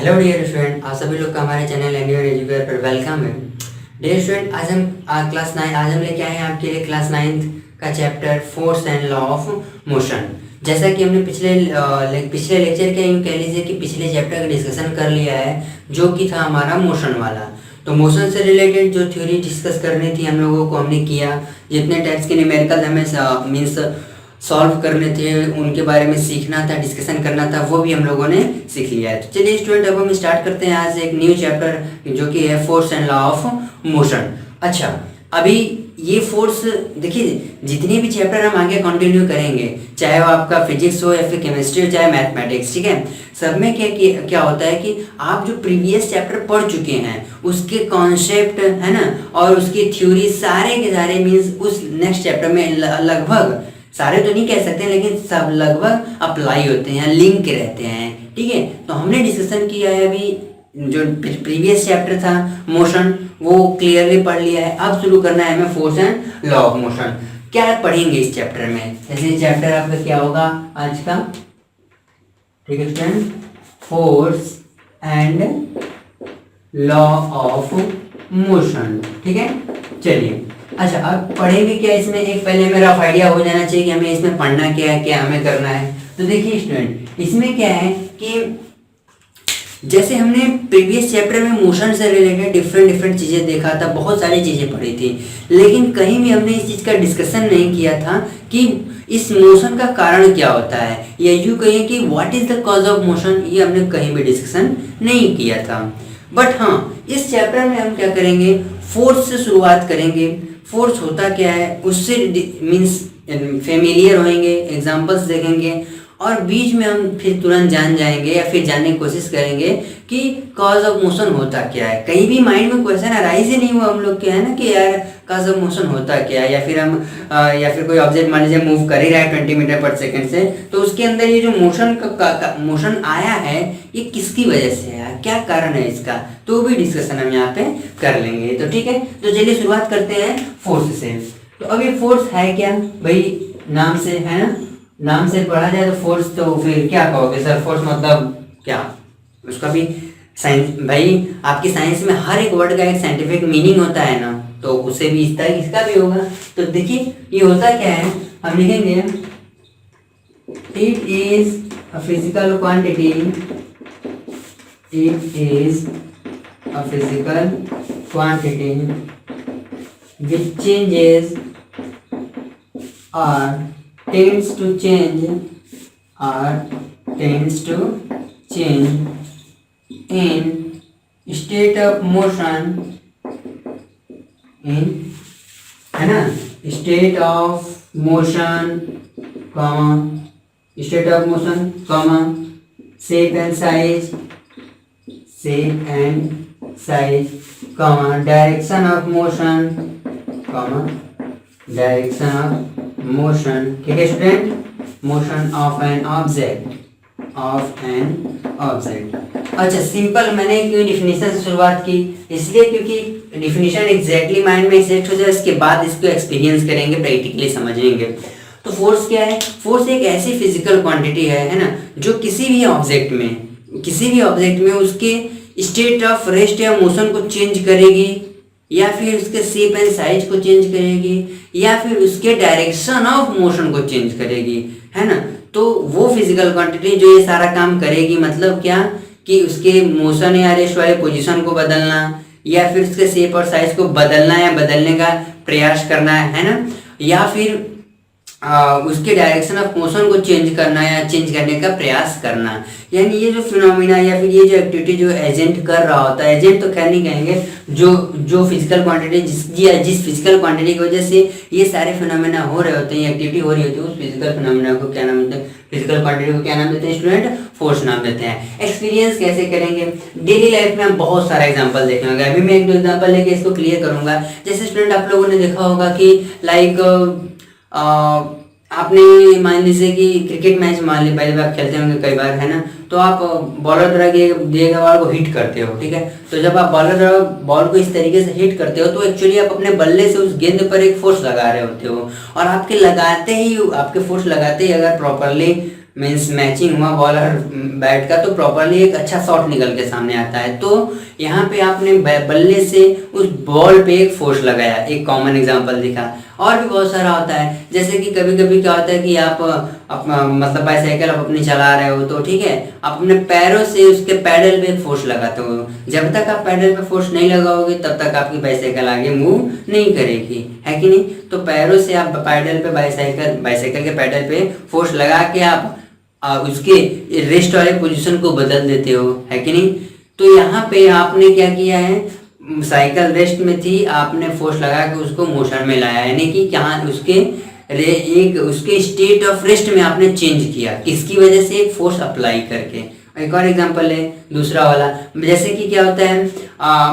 Hello dear student, आप सभी लोग का हमारे चैनल एंड्रॉइड एजुकेटर पर वेलकम है। डियर स्टूडेंट, आज हम आज हम लेके आए हैं आपके लिए क्लास 9th का chapter force and law of motion. जैसा कि हमने पिछले लेक्चर के यूँ कह लीजिए कि पिछले चैप्टर का डिस्कशन कर लिया है, जो कि था हमारा मोशन वाला। तो मोशन से रिलेटेड जो थ्योरी डिस्कस करनी थी हम लोगों को, हमने किया। जितने टाइप्स के न्यूमेरिकल हमें मीन्स सॉल्व करने थे, उनके बारे में सीखना था, डिस्कशन करना था, वो भी हम लोगों ने सीख लिया है। तो चलिए स्टूडेंट, अब हम स्टार्ट करते हैं आज एक न्यू चैप्टर जो कि है force and law of motion. अच्छा, अभी ये फोर्स देखिए, जितने भी चैप्टर हम आगे कंटिन्यू करेंगे, चाहे वो आपका फिजिक्स हो या फिर केमिस्ट्री हो, चाहे मैथमेटिक्स, ठीक है, सब में क्या होता है कि आप जो प्रीवियस चैप्टर पढ़ चुके हैं उसके कॉन्सेप्ट है ना, और उसकी थ्योरी सारे के सारे मीन्स उस नेक्स्ट चैप्टर में लगभग, सारे तो नहीं कह सकते लेकिन सब लगभग अप्लाई होते हैं, लिंक रहते हैं। ठीक है, तो हमने डिस्कशन किया है अभी जो प्रीवियस चैप्टर था मोशन, वो क्लियरली पढ़ लिया है। अब शुरू करना है हमें force and law of motion. क्या पढ़ेंगे इस चैप्टर में? जैसे चैप्टर आपका क्या होगा आज का, ठीक है student, force and law of motion. ठीक है, चलिए। अच्छा, अब पढ़ेंगे क्या इसमें, एक पहले मेरा आइडिया हो जाना चाहिए कि हमें इसमें पढ़ना क्या है, क्या हमें करना है। तो देखिए स्टूडेंट, इसमें क्या है कि जैसे हमने प्रीवियस चैप्टर में मोशन से रिलेटेड डिफरेंट चीज़ें देखा था, बहुत सारी चीज़ें पढ़ी थी, लेकिन कहीं भी हमने इस चीज़ का डिस्कशन नहीं किया था कि इस मोशन का कारण क्या होता है, या यूँ कहिए कि what is the cause of motion, ये हमने कहीं भी डिस्कशन नहीं किया था। बट हाँ, इस चैप्टर में हम क्या करेंगे, फोर्स से शुरुआत करेंगे। फोर्स होता क्या है उससे मीन्स फेमिलियर होंगे, एग्जांपल्स देखेंगे, और बीच में हम फिर तुरंत जान जाएंगे या फिर जानने की कोशिश करेंगे कि कॉज ऑफ मोशन होता क्या है। कहीं भी माइंड में क्वेश्चन अराइज ही नहीं हुआ हम लोग के, है ना, कि यार कॉज ऑफ मोशन होता क्या है, या फिर हम या फिर कोई ऑब्जेक्ट मान लीजिए मूव कर ही रहा है 20 मीटर पर सेकेंड से, तो उसके अंदर ये जो मोशन आया है ये किसकी वजह से है, क्या कारण है इसका, तो भी डिस्कशन हम यहाँ पे कर लेंगे। तो ठीक है, तो चलिए शुरुआत करते हैं फोर्स से। तो अब ये फोर्स है क्या भाई, नाम से है ना, नाम से पढ़ा जाए तो फोर्स, तो फिर क्या कहोगे सर, फोर्स मतलब क्या, उसका भी साइंस भाई, आपकी साइंस में हर एक वर्ड का एक साइंटिफिक मीनिंग होता है ना, तो उससे भी इस तरह इसका भी होगा। तो देखिए ये होता क्या है, हम लिखेंगे it is a physical quantity, it is a physical quantity which changes or tends to change in state of motion, in, है ना, state of motion, state of motion, shape and size, direction of motion, direction of motion। ठीक है student, motion of an object, अच्छा simple, मैंने क्यों definition से शुरुआत की, इसलिए क्योंकि डिफिनीशन एग्जैक्टली माइंड में सेट हो जाए, उसके बाद इसको एक्सपीरियंस करेंगे, प्रैक्टिकली समझेंगे। तो फोर्स क्या है, फोर्स एक ऐसी फिजिकल क्वांटिटी है ना, जो किसी भी ऑब्जेक्ट में उसके स्टेट ऑफ रेस्ट या मोशन को चेंज करेगी, या फिर उसके शेप एंड साइज को चेंज करेगी, या फिर उसके डायरेक्शन ऑफ मोशन को चेंज करेगी, है ना। तो वो फिजिकल क्वांटिटी जो ये सारा काम करेगी, मतलब क्या कि उसके मोशन या रेस्ट वाले पोजीशन को बदलना, या फिर उसके शेप और साइज को बदलना या बदलने का प्रयास करना है ना, या फिर उसके डायरेक्शन ऑफ मोशन को चेंज करना या चेंज करने का प्रयास करना। यानी ये जो फिनोमिना या फिर ये जो एक्टिविटी जो एजेंट कर रहा होता है, एजेंट तो खैर नहीं कहेंगे, जो फिजिकल क्वांटिटी जिस फिजिकल क्वांटिटी की वजह से ये सारे फिनोमिना हो रहे होते हैं, एक्टिविटी हो रही होती है, उस फिजिकल फिनोमिना को क्या नाम देते हैं, फिजिकल क्वांटिटी को क्या नाम देते हैं स्टूडेंट, फोर्स नाम देते हैं। एक्सपीरियंस कैसे करेंगे, डेली लाइफ में हम बहुत सारा एग्जांपल देखे होंगे, अभी मैं एक दो एग्जांपल लेके इसको क्लियर करूंगा। जैसे स्टूडेंट आप लोगों ने देखा होगा कि लाइक आपने मान लीजिए कि क्रिकेट मैच मान ली, पहले आप खेलते होंगे कई बार, है ना, तो आप बॉलर द्वारा दिए गए बॉल को हिट करते हो, ठीक है। तो जब आप बॉलर द्वारा बॉल को इस तरीके से हिट करते हो, तो एक्चुअली आप अपने बल्ले से उस गेंद पर एक फोर्स लगा रहे होते हो, और आपके फोर्स लगाते ही अगर प्रॉपरली मीन्स मैचिंग हुआ बॉल और बैट का, तो प्रॉपरली एक अच्छा शॉट निकल के सामने आता है। तो यहाँ पे आपने बल्ले से उस बॉल पे एक फोर्स लगाया, एक कॉमन एग्जांपल दिखा। और भी बहुत सारा होता है, जैसे कि कभी कभी क्या होता है कि आप मतलब बाईसाइकिल आप अपनी चला रहे हो, तो ठीक है, आप अपने पैरों से उसके पैडल पे फोर्स लगाते हो। जब तक आप पैडल पे फोर्स नहीं लगाओगे तब तक आपकी बाईसाइकिल आगे मूव नहीं करेगी, है कि नहीं। तो पैरों से आप पैडल पे बाईसाइकिल के पैडल पे फोर्स लगा के आप उसके रेस्ट वाले पोजीशन को बदल देते हो, है कि नहीं। तो यहाँ पे आपने क्या किया है, साइकिल रेस्ट में थी, आपने फोर्स लगा के उसको मोशन में लाया, यानी कि क्या उसके स्टेट ऑफ रेस्ट में आपने चेंज किया, किसकी वजह से, एक फोर्स अप्लाई करके। एक और एग्जांपल है दूसरा वाला, जैसे कि क्या होता है,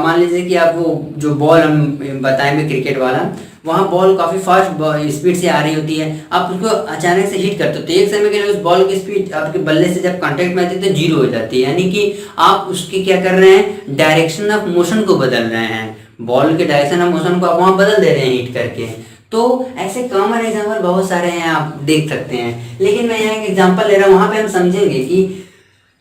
मान लीजिए कि आप वो जो बॉल हम बताएंगे क्रिकेट वाला, वहाँ बॉल काफ़ी फास्ट स्पीड से आ रही होती है, आप उसको अचानक से हिट करते हो, तो एक समय के लिए उस बॉल की स्पीड आपके बल्ले से जब कांटेक्ट में आती है तो जीरो हो जाती है, यानी कि आप उसकी क्या कर रहे हैं, डायरेक्शन ऑफ मोशन को बदल रहे हैं, बॉल के डायरेक्शन ऑफ मोशन को आप वहाँ बदल दे रहे हैं हिट करके। तो ऐसे कॉमन एग्जाम्पल बहुत सारे हैं, आप देख सकते हैं, लेकिन मैं यहाँ एक एग्जाम्पल ले रहा हूँ, वहाँ पे हम समझेंगे कि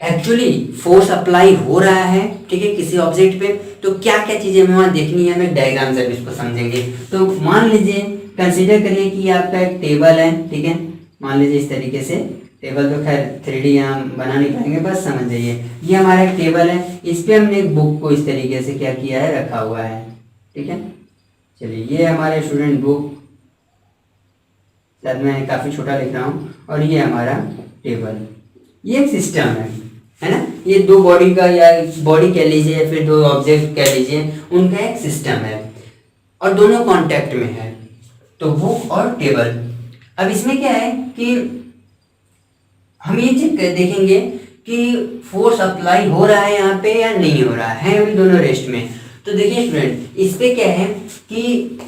एक्चुअली फोर्स अप्लाई हो रहा है, ठीक है, किसी ऑब्जेक्ट पे, तो क्या क्या चीजें हमें वहाँ देखनी है, हमें डायग्राम से भी इसको समझेंगे। तो मान लीजिए, कंसीडर करिए कि आपका एक टेबल है, ठीक है, मान लीजिए इस तरीके से, टेबल तो खैर 3D यहाँ बना नहीं पाएंगे, बस समझ जाइए, ये हमारा एक टेबल है, इस पे हमने एक बुक को इस तरीके से क्या किया है, रखा हुआ है, ठीक है। चलिए, ये हमारे स्टूडेंट बुक, शायद मैं काफ़ी छोटा लिख रहा हूँ, और ये हमारा टेबल, ये एक सिस्टम है ना, ये दो बॉडी का, या बॉडी कह लीजिए या फिर दो ऑब्जेक्ट कह लीजिए, उनका एक सिस्टम है और दोनों कांटेक्ट में है, तो बुक और टेबल। अब इसमें क्या है कि हम ये चेक देखेंगे कि फोर्स अप्लाई हो रहा है यहाँ पे या नहीं हो रहा है, अभी दोनों रेस्ट में। तो देखिए स्टूडेंट, इस पे क्या है कि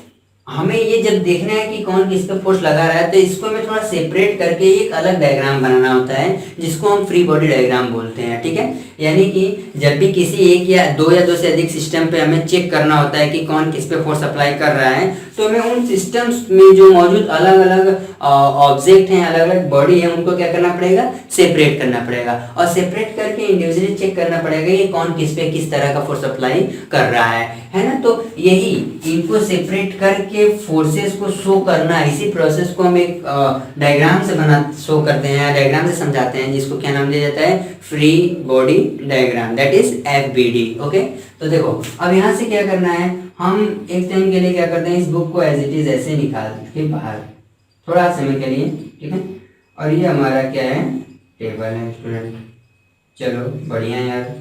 हमें ये जब देखना है कि कौन किस पे फोर्स लगा रहा है, तो इसको हमें थोड़ा सेपरेट करके एक अलग डायग्राम बनाना होता है, जिसको हम फ्री बॉडी डायग्राम बोलते हैं, ठीक है। यानी कि जब भी किसी एक या दो से अधिक सिस्टम पे हमें चेक करना होता है कि कौन किस पे फोर्स अप्लाई कर रहा है, तो हमें उन सिस्टम्स में जो मौजूद अलग अलग ऑब्जेक्ट हैं, अलग अलग बॉडी है, उनको क्या करना पड़ेगा, सेपरेट करना पड़ेगा, और सेपरेट करके इंडिविजुअली चेक करना पड़ेगा कि कौन किस पे किस तरह का फोर्स अप्लाई कर रहा है ना। तो यही इनको सेपरेट करके फोर्सेस को शो करना, इसी प्रोसेस को हम एक डायग्राम से शो करते हैं, डायग्राम से समझाते हैं, जिसको क्या नाम दिया जाता है, free body diagram, that is FBD। Okay, तो देखो अब यहाँ से क्या करना है, हम एक टाइम के लिए क्या करते हैं, इस बुक को एज इट इज ऐसे निकाल के बाहर थोड़ा समय के लिए, ठीक है। और ये हमारा क्या है, टेबल है स्टूडेंट। चलो बढ़िया यार,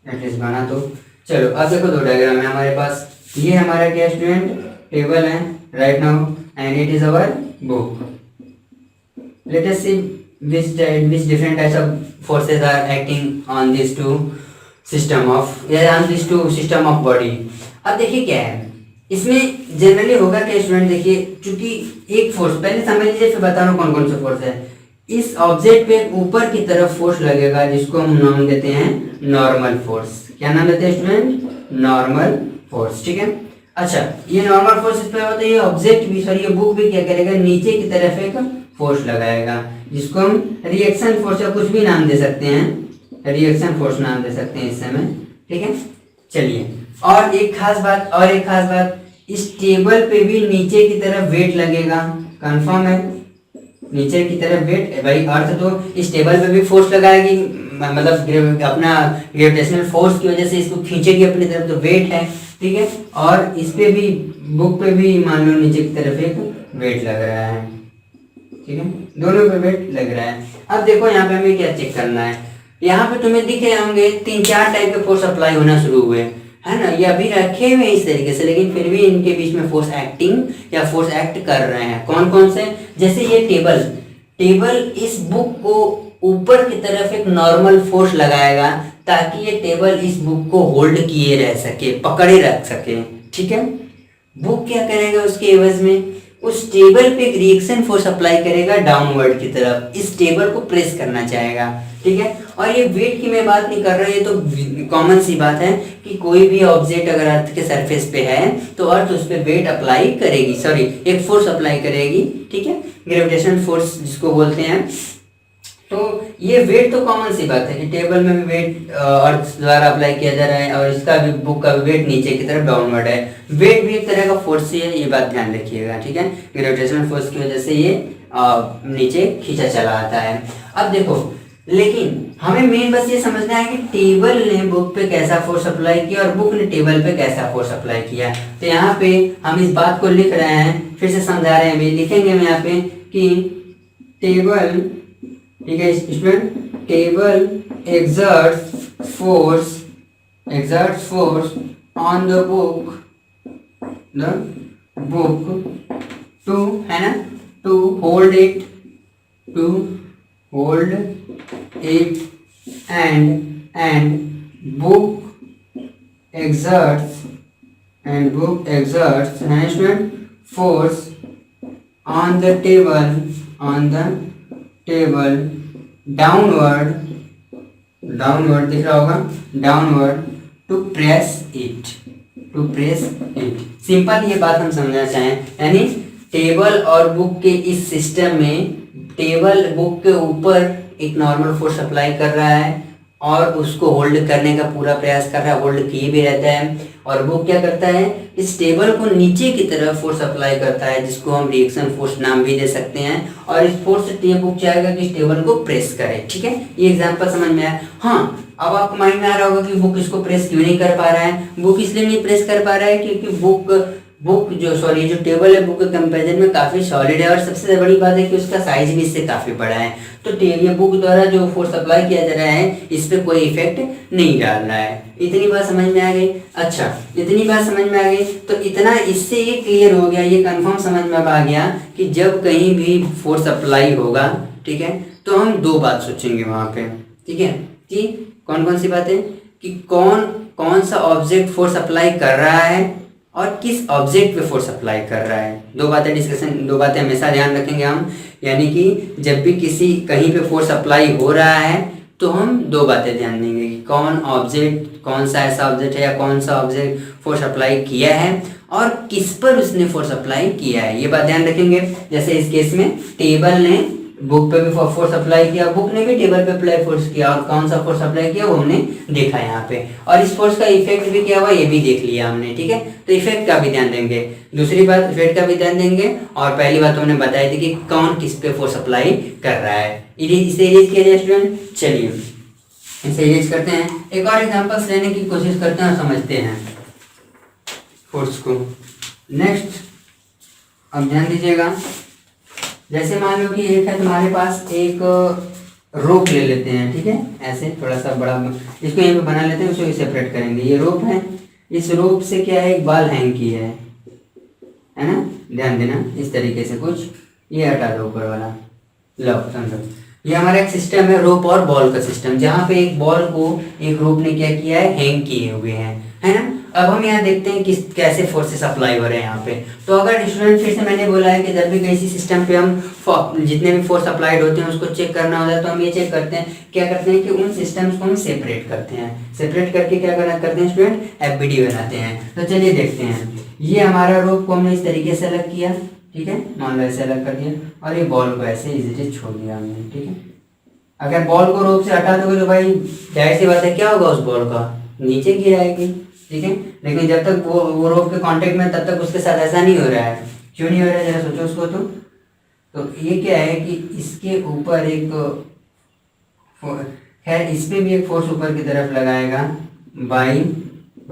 एटलीस्ट बना तो। चलो अब देखो, दो डायग्राम है हमारे पास, ये हमारा क्या स्टूडेंट, टेबल है right now, and it is our book. Let us see which different types of forces are acting on these two system of body। अब देखिए क्या है इसमें, जनरली होगा क्या स्टूडेंट, देखिए चूंकि एक फोर्स, पहले समझ लीजिए फिर बता रहा हूँ कौन कौन से फोर्स है। इस ऑब्जेक्ट पे ऊपर की तरफ फोर्स लगेगा, जिसको हम नाम देते हैं नॉर्मल फोर्स। क्या नाम देते हैं स्टूडेंट, नॉर्मल फोर्स, ठीक है। अच्छा, ये नॉर्मल फोर्स इस पे होता है, ये ऑब्जेक्ट भी, सॉरी ये बुक भी क्या करेगा, नीचे की तरफ एक फोर्स लगाएगा, जिसको हम रिएक्शन फोर्स या कुछ भी नाम दे सकते हैं, रिएक्शन फोर्स नाम दे सकते हैं इस समय, ठीक है। चलिए, और एक खास बात, इस टेबल पे भी नीचे की तरफ वेट लगेगा, कंफर्म है, नीचे की तरफ वेट भाई, अर्थ तो इस टेबल पे भी फोर्स लगाएगी, मतलब अपना ग्रेविटेशनल फोर्स की वजह से इसको खींचेगी अपनी तरफ, तो वेट है, ठीक है। और इस पे भी, बुक पे भी मान लो नीचे की तरफ एक वेट लग रहा है, ठीक है, दोनों पे वेट लग रहा है। अब देखो यहाँ पे हमें क्या चेक करना है, यहाँ पे तुम्हें दिख रहे होंगे 3-4 टाइप के फोर्स अप्लाई होना शुरू हुए, है ना, ये अभी रखे हुए इस तरीके से, लेकिन फिर भी इनके बीच में फोर्स एक्टिंग या फोर्स एक्ट कर रहे हैं। कौन कौन से, जैसे ये टेबल इस बुक को ऊपर की तरफ एक नॉर्मल फोर्स लगाएगा, ताकि ये टेबल इस बुक को होल्ड किए रह सके, पकड़े रख सके, ठीक है। बुक क्या करेगा उसके एवज में, उस टेबल पे एक रिएक्शन फोर्स अप्लाई करेगा डाउनवर्ड की तरफ, इस टेबल को प्रेस करना चाहेगा, ठीक है। और ये वेट की मैं बात नहीं कर रहा, ये तो कॉमन सी बात है कि कोई भी ऑब्जेक्ट अगर अर्थ के सरफेस पे है तो अर्थ उस पर वेट अप्लाई करेगी, सॉरी एक फोर्स अप्लाई करेगी, ठीक है, ग्रेविटेशनल फोर्स जिसको बोलते हैं, तो ये वेट तो कॉमन सी बात है कि टेबल में भी वेट अर्थ द्वारा अप्लाई किया जा रहा है और इसका भी बुक का भी वेट नीचे की तरफ डाउनवर्ड है। वेट भी एक तरह का फोर्स ही है, ये बात ध्यान रखिएगा, ठीक है। ग्रेविटेशनल फोर्स की वजह से ये नीचे खींचा चला आता है। अब देखो, लेकिन हमें मेन बस ये समझना है कि टेबल ने बुक पे कैसा फोर्स अप्लाई किया और बुक ने टेबल पे कैसा फोर्स अप्लाई किया। तो यहाँ पे हम इस बात को लिख रहे हैं, फिर से समझा रहे हैं, अभी लिखेंगे हम यहाँ पे कि टेबल, ठीक है student, table exerts force on the book to, है ना, to hold it and book exerts है student force on the table downward दिख रहा होगा, downward to press it। Simple ये बात हम समझना चाहें, यानी टेबल और बुक के इस सिस्टम में टेबल बुक के ऊपर एक नॉर्मल फोर्स अप्लाई कर रहा है और उसको होल्ड करने का पूरा प्रयास कर रहा है, होल्ड किए भी रहता है। और बुक क्या करता है, इस टेबल को नीचे की तरफ फोर्स अप्लाई करता है, जिसको हम रिएक्शन फोर्स नाम भी दे सकते हैं। और इस फोर्स से बुक चाहेगा कि इस टेबल को प्रेस करे, ठीक है। ये एग्जांपल समझ में आया। हाँ, अब आपको माइंड में आ रहा होगा कि बुक इसको प्रेस क्यों नहीं कर पा रहा है। बुक इसलिए नहीं प्रेस कर पा रहा है क्योंकि जो टेबल है बुक के कंपेरिजन में काफ़ी सॉलिड है और सबसे बड़ी बात है कि उसका साइज भी इससे काफ़ी बड़ा है। तो ये बुक द्वारा जो फोर्स अप्लाई किया जा रहा है इस पर कोई इफेक्ट नहीं डाल रहा है। इतनी बात समझ में आ गई। अच्छा, इतनी बात समझ में आ गई तो इतना इससे ये क्लियर हो गया, ये कंफर्म समझ में आ गया कि जब कहीं भी फोर्स अप्लाई होगा, ठीक है, तो हम दो बात सोचेंगे वहाँ पे, ठीक है, कि कौन कौन सी बातें, कि कौन सा ऑब्जेक्ट फोर्स अप्लाई कर रहा है और किस ऑब्जेक्ट पे फोर्स अप्लाई कर रहा है। दो बातें हमेशा ध्यान रखेंगे हम, यानी कि जब भी कहीं पे फोर्स अप्लाई हो रहा है तो हम दो बातें ध्यान देंगे कि कौन सा ऐसा ऑब्जेक्ट है या कौन सा ऑब्जेक्ट फोर्स अप्लाई किया है और किस पर उसने फोर्स अप्लाई किया है, ये बात ध्यान रखेंगे। जैसे इस केस में टेबल ने बुक पे भी फोर्स अप्लाई किया, बुक ने भी टेबल पे अप्लाई फोर्स किया, और कौन सा फोर्स अप्लाई किया वो हमने देखा यहाँ पे, और इस फोर्स का इफेक्ट भी क्या हुआ ये भी देख लिया हमने, ठीक है। तो इफेक्ट का भी ध्यान देंगे, दूसरी बात इफेक्ट का भी ध्यान देंगे, और पहली बात हमने बताई थी कि कौन किस पे फोर्स अप्लाई कर रहा है। इसे इरेज किया जाए स्टूडेंट, चलिए इसे इरेज करते हैं। एक और एग्जाम्पल्स लेने की कोशिश करते हैं और समझते हैं फोर्स को। नेक्स्ट अब ध्यान दीजिएगा, जैसे मान लो कि एक है तुम्हारे पास एक रोप ले लेते हैं, ठीक है, ऐसे थोड़ा सा बड़ा, इसको यहाँ पे बना लेते हैं, उसको सेपरेट करेंगे। ये रोप है, इस रोप से क्या है, एक बॉल हैंग की है ना, ध्यान देना, इस तरीके से कुछ, ये हटा दो ऊपर वाला, लो समझो। ये हमारा एक सिस्टम है रोप और बॉल का सिस्टम, जहाँ पे एक बॉल को एक रोप ने क्या किया है, हैंग किए हुए हैं, है ना। अब हम यहाँ देखते हैं कि कैसे फोर्सेस अप्लाई हो रहे हैं यहाँ पे। तो अगर स्टूडेंट, फिर से मैंने बोला है कि जब भी किसी सिस्टम पे हम जितने भी फोर्स अप्लाइड होते हैं उसको चेक करना होता है, तो हम ये चेक करते हैं, क्या करते हैं कि उन सिस्टम्स को हम सेपरेट करते हैं। सेपरेट करके क्या करते हैं स्टूडेंट, एफबीडी बनाते हैं। तो चलिए देखते हैं, ये हमारा रोप को हमने इस तरीके से अलग किया, ठीक है, मान लो ऐसे अलग कर दिया, और ये बॉल को ऐसे इजीली छोड़ दिया हमने, ठीक है। अगर बॉल को रोप से हटा दोगे तो भाई जाहिर सी बात है क्या होगा, उस बॉल का नीचे गिर आएगी, ठीक है। लेकिन जब तक वो रोप के कांटेक्ट में, तब तक उसके साथ ऐसा नहीं हो रहा है। क्यों नहीं हो रहा है, जरा सोचो उसको। तो ये क्या है कि इसके ऊपर एक, खैर इस पे भी एक फोर्स ऊपर की तरफ लगाएगा बाई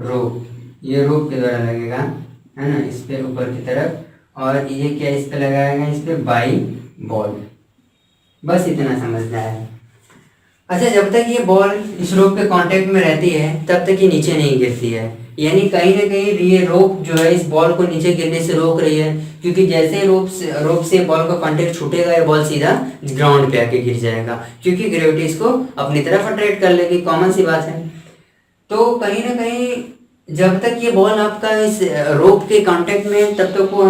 रोप, ये रोप के द्वारा लगेगा, है ना, इस पे ऊपर की तरफ, और ये क्या इस पे लगाएगा, इस पे बाई बॉल। बस इतना समझना है। अच्छा, जब तक ये बॉल इस रोप के कांटेक्ट में रहती है तब तक ये नीचे नहीं गिरती है, यानी कहीं ना कहीं ये रोप जो है इस बॉल को नीचे गिरने से रोक रही है, क्योंकि जैसे रोप से बॉल का कांटेक्ट छूटेगा ये बॉल सीधा ग्राउंड पे आके गिर जाएगा, क्योंकि ग्रेविटी इसको अपनी तरफ अट्रैक्ट कर लेगी, कॉमन सी बात है। तो कहीं ना कहीं जब तक ये बॉल आपका इस रोप के कांटेक्ट में, तब तक वो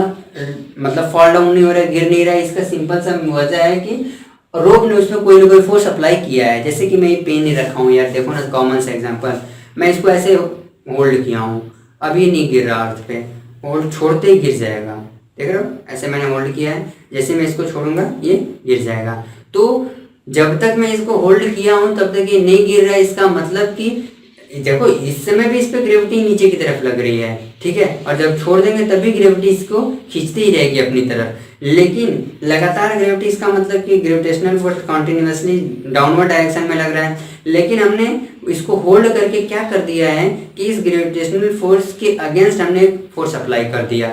मतलब फॉल डाउन नहीं हो रहा है, गिर नहीं रहा है। इसका सिंपल सा वजह है कि रोप ने उसमें कोई ना कोई फोर्स अप्लाई किया है। जैसे कि मैं ये पेन ही रखा हूँ यार, देखो ना, कॉमन सा एग्जांपल, मैं इसको ऐसे होल्ड किया हूँ, अभी नहीं गिर रहा अर्थ पे, होल्ड छोड़ते ही गिर जाएगा, देख रहे हो, ऐसे मैंने होल्ड किया है, जैसे मैं इसको छोड़ूंगा ये गिर जाएगा। तो जब तक मैं इसको होल्ड किया हूं तब तक ये नहीं गिर रहा है। इसका मतलब कि देखो इस समय भी इस पे ग्रेविटी नीचे की तरफ लग रही है, ठीक है, और जब छोड़ देंगे तभी ग्रेविटी इसको खींचती ही रहेगी अपनी तरफ। लेकिन लगातार ग्रेविटी, इसका मतलब कि gravitational force continuously downward direction में लग रहा है। लेकिन हमने इसको होल्ड करके क्या कर दिया है कि इस ग्रेविटेशनल फोर्स के अगेंस्ट हमने फोर्स अप्लाई कर दिया,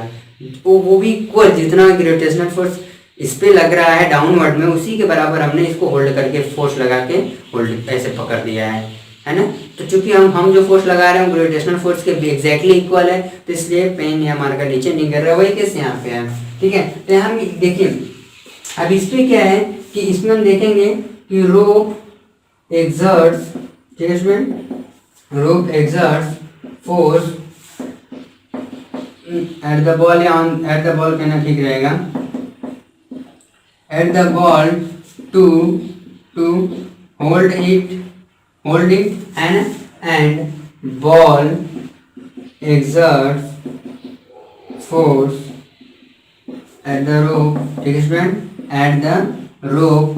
वो भी इक्वल, जितना ग्रेविटेशनल फोर्स इस पे लग रहा है डाउनवर्ड में उसी के बराबर हमने इसको होल्ड करके फोर्स लगा के होल्ड ऐसे पकड़ दिया है ना। तो चूंकि हम जो फोर्स लगा रहे हैं ग्रेविटेशनल फोर्स के एग्जैक्टली इक्वल है, तो इसलिए पेन या मार्कर नीचे नहीं गिर रहा है। वही केस यहाँ पे है, ठीक है। तो हम देखिए अब इस पे क्या है कि इसमें हम देखेंगे कि रोप एक्सर्ट्स, ठीक है student, rope exerts force at the ball या ऑन एट द बॉल कहना ठीक रहेगा, at the ball to hold it and ball exerts force at the rope, ठीक है student, at the rope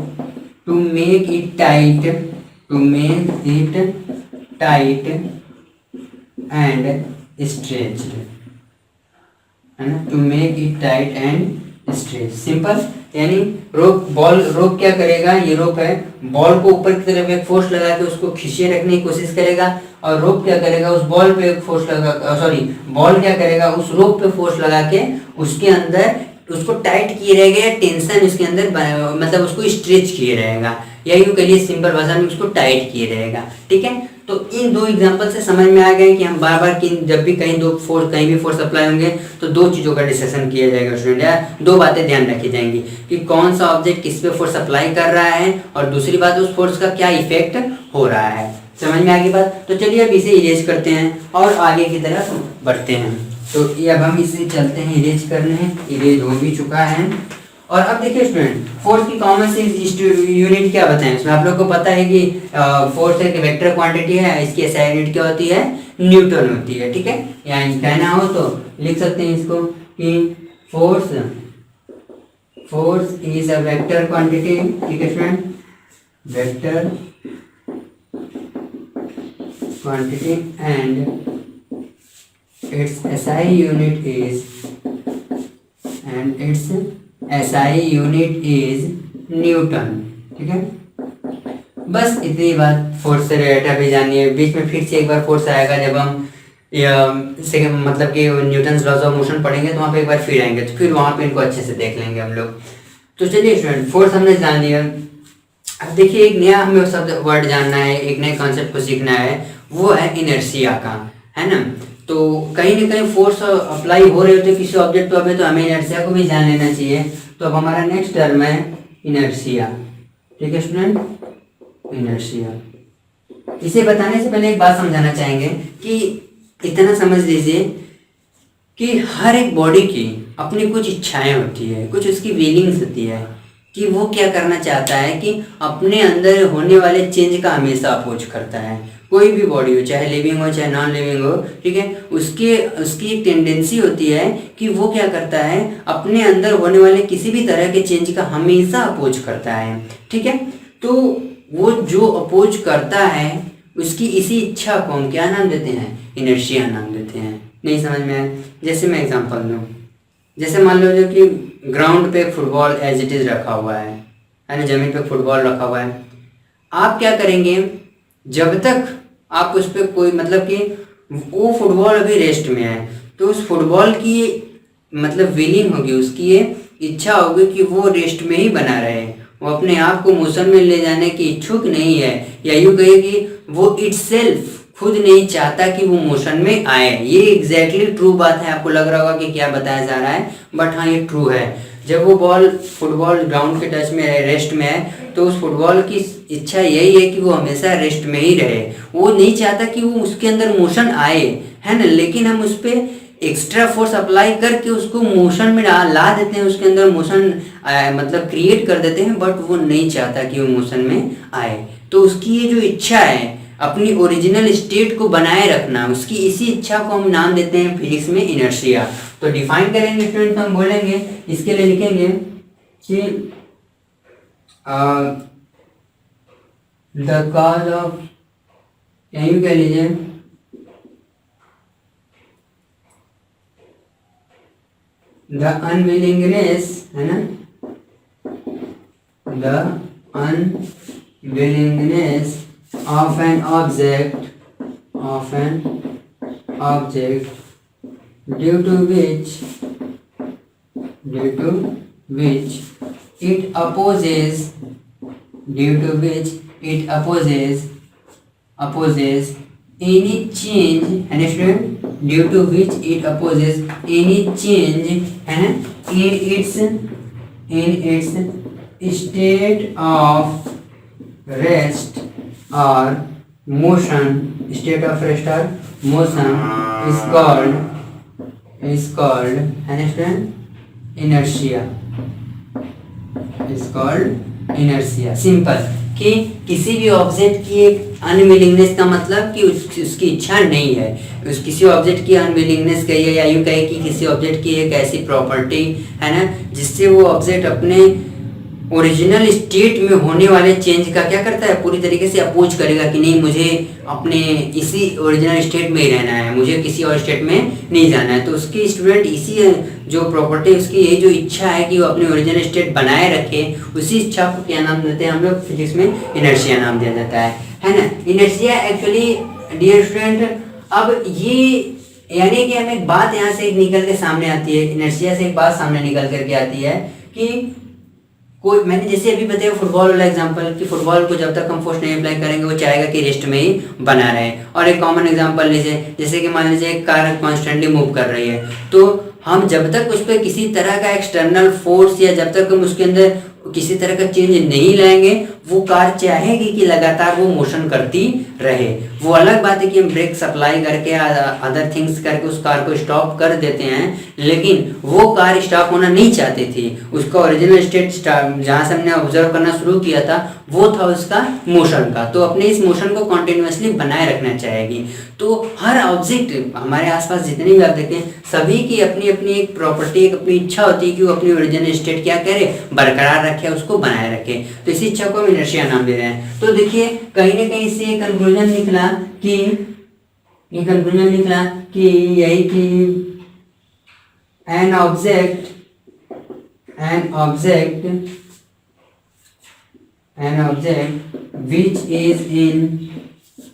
to make it tight and stretched, है ना, to make it tight and stretched, simple. यानी रोप क्या करेगा, ये रोप है, बॉल को ऊपर की तरफ एक फोर्स लगा के उसको खींचे रखने की कोशिश करेगा, और रोप क्या करेगा उस बॉल पे एक फोर्स लगा, बॉल क्या करेगा उस रोप पे फोर्स लगा के उसके अंदर उसको टाइट किए रहेगा, टेंशन उसके अंदर मतलब उसको स्ट्रेच किए रहेगा, या यूं कहिए सिंपल भाषा में उसको टाइट किए रहेगा, ठीक है। तो इन दो एग्जांपल से समझ में आ गए कि हम बार बार जब भी कहीं भी फोर्स अप्लाई होंगे तो दो चीज़ों का डिस्कशन किया जाएगा स्टूडेंट, या दो बातें ध्यान रखी जाएंगी कि कौन सा ऑब्जेक्ट किस पे फोर्स अप्लाई कर रहा है, और दूसरी बात उस फोर्स का क्या इफेक्ट हो रहा है। समझ में आ गई बात। तो चलिए अब इसे इरेज करते हैं और आगे की तरफ बढ़ते हैं। तो ये अब हम इसे चलते हैं इरेज करने, इरेज हो भी चुका है। और अब देखिए स्टूडेंट, फोर्स की कॉमन से यूनिट क्या बताएं, इसमें आप लोग को पता है कि फोर्स एक वेक्टर क्वांटिटी है, इसकी एसआई यूनिट क्या होती है, न्यूटन होती है, ठीक है। यानी कहना हो तो लिख सकते हैं इसको कि force is a vector quantity, ठीक है student, vector quantity and its SI unit is Newton, ठीक है। बस इतनी बात फोर्स से रिलेटेड भी जानिए। बीच में फिर से एक बार फोर्स आएगा जब हम मतलब कि न्यूटन्स लॉज ऑफ मोशन पढ़ेंगे, तो वहाँ पे एक बार फिर आएंगे, तो फिर वहाँ पे इनको अच्छे से देख लेंगे हम लोग। तो चलिए स्टूडेंट, फोर्स हमने जान लिया। अब देखिए एक नया हमें शब्द वर्ड जानना है, एक नए कॉन्सेप्ट को सीखना है, वो है इनर्शिया का, है ना। तो कहीं ना कहीं फोर्स अप्लाई हो रहे होते किसी ऑब्जेक्ट पे, हमें तो हमें इनर्शिया को भी जान लेना चाहिए। तो अब हमारा नेक्स्ट टर्म है इनर्शिया, ठीक है स्टूडेंट, इनर्शिया। इसे बताने से पहले एक बात समझाना चाहेंगे कि इतना समझ लीजिए कि हर एक बॉडी की अपनी कुछ इच्छाएं होती है, कुछ उसकी फीलिंग्स होती है कि वो क्या करना चाहता है, कि अपने अंदर होने वाले चेंज का हमेशा अपोज करता है। कोई भी बॉडी हो, चाहे लिविंग हो चाहे नॉन लिविंग हो, ठीक है, उसकी एक टेंडेंसी होती है कि वो क्या करता है, अपने अंदर होने वाले किसी भी तरह के चेंज का हमेशा अपोज करता है, ठीक है। तो वो जो अपोज करता है उसकी इसी इच्छा को हम क्या नाम देते हैं, इनर्शिया नाम देते हैं। नहीं समझ में आया? जैसे मैं एग्जांपल दूँ, जैसे मान लो जो कि ग्राउंड पे फुटबॉल एज इट इज़ रखा हुआ है ना, ज़मीन पे फुटबॉल रखा हुआ है। आप क्या करेंगे, जब तक आप उस पर कोई मतलब कि वो फुटबॉल अभी रेस्ट में है, तो उस फुटबॉल की मतलब विलिंग होगी, उसकी ये इच्छा होगी कि वो रेस्ट में ही बना रहे, वो अपने आप को मोशन में ले जाने की इच्छुक नहीं है, या यूँ कहे कि वो इटसेल्फ खुद नहीं चाहता कि वो मोशन में आए। ये एग्जैक्टली ट्रू बात है। आपको लग रहा होगा कि क्या बताया जा रहा है, बट हाँ ये ट्रू है। जब वो फुटबॉल ग्राउंड के टच में रेस्ट में है, तो उस फुटबॉल की इच्छा यही है कि वो हमेशा रेस्ट में ही रहे, वो नहीं चाहता कि वो उसके अंदर मोशन आए, है ना। लेकिन हम उस पर एक्स्ट्रा फोर्स अप्लाई करके उसको मोशन में ला देते हैं, उसके अंदर मोशन मतलब क्रिएट कर देते हैं, बट वो नहीं चाहता कि वो मोशन में आए। तो उसकी ये जो इच्छा है अपनी ओरिजिनल स्टेट को बनाए रखना, उसकी इसी इच्छा को हम नाम देते हैं फिजिक्स में इनर्शिया। तो डिफाइन करेंगे स्टूडेंट, हम बोलेंगे, इसके लिए लिखेंगे कि द कॉज ऑफ, यही कह लीजिए द अनविलिंगनेस, है ना, the unwillingness of an object due to which it opposes any change, and student, due to which it opposes any change and in its state of rest or motion is called understand inertia. Simple कि किसी भी object की एक unwillingness का मतलब कि उसकी इच्छा नहीं है, किसी ऑब्जेक्ट की अनविलिंगनेस कहिए या यूं कहे कि किसी ऑब्जेक्ट की एक ऐसी प्रॉपर्टी है ना जिससे वो ऑब्जेक्ट अपने ओरिजिनल स्टेट में होने वाले चेंज का क्या करता है, पूरी तरीके से अपोज करेगा कि नहीं, मुझे अपने इसी ओरिजिनल स्टेट में ही रहना है, मुझे किसी और स्टेट में नहीं जाना है। तो उसकी स्टूडेंट इसी जो प्रॉपर्टी, उसकी ये जो इच्छा है कि वो अपने ओरिजिनल स्टेट बनाए रखे, उसी इच्छा को क्या नाम देते हैं हम लोग फिजिक्स में, इनर्शिया नाम दिया जाता है ना। इनर्शिया एक्चुअली डियर स्टूडेंट, अब ये यानी कि हमें एक बात यहाँ से निकल के सामने आती है, इनर्शिया से एक बात सामने निकल करके आती है कि कोई, मैंने जैसे अभी बताया फुटबॉल वाला एग्जांपल कि फुटबॉल को जब तक हम फोर्स नहीं अप्लाई करेंगे वो चाहेगा कि रेस्ट में ही बना रहे। और एक कॉमन एग्जांपल लीजिए, जैसे कि मान लीजिए एक कार कॉन्स्टेंटली मूव कर रही है, तो हम जब तक उस पर किसी तरह का एक्सटर्नल फोर्स या जब तक हम उसके अंदर किसी तरह का चेंज नहीं लाएंगे, वो कार चाहेगी कि लगातार वो मोशन करती रहे। वो अलग बात है कि हम ब्रेक सप्लाई करके अदर थिंग्स करके उस कार को स्टॉप कर देते हैं, लेकिन वो कार स्टॉप होना नहीं चाहती थी। उसका ओरिजिनल स्टेट जहाँ से हमने ऑब्जर्व करना शुरू किया था वो था उसका मोशन का, तो अपने इस मोशन को कॉन्टिन्यूसली बनाए रखना चाहेगी। तो हर ऑब्जेक्ट हमारे आसपास जितने भी आप देखें, सभी की अपनी अपनी एक प्रॉपर्टी, एक अपनी इच्छा होती है कि वो अपनी ओरिजिनल स्टेट क्या करे, बरकरार रखे, उसको बनाए रखे। तो इसी इच्छा को हम इनर्शिया नाम दे रहे हैं। तो देखिए कहीं ना कहीं से कंक्लूजन निकला कि यही कि an object which is in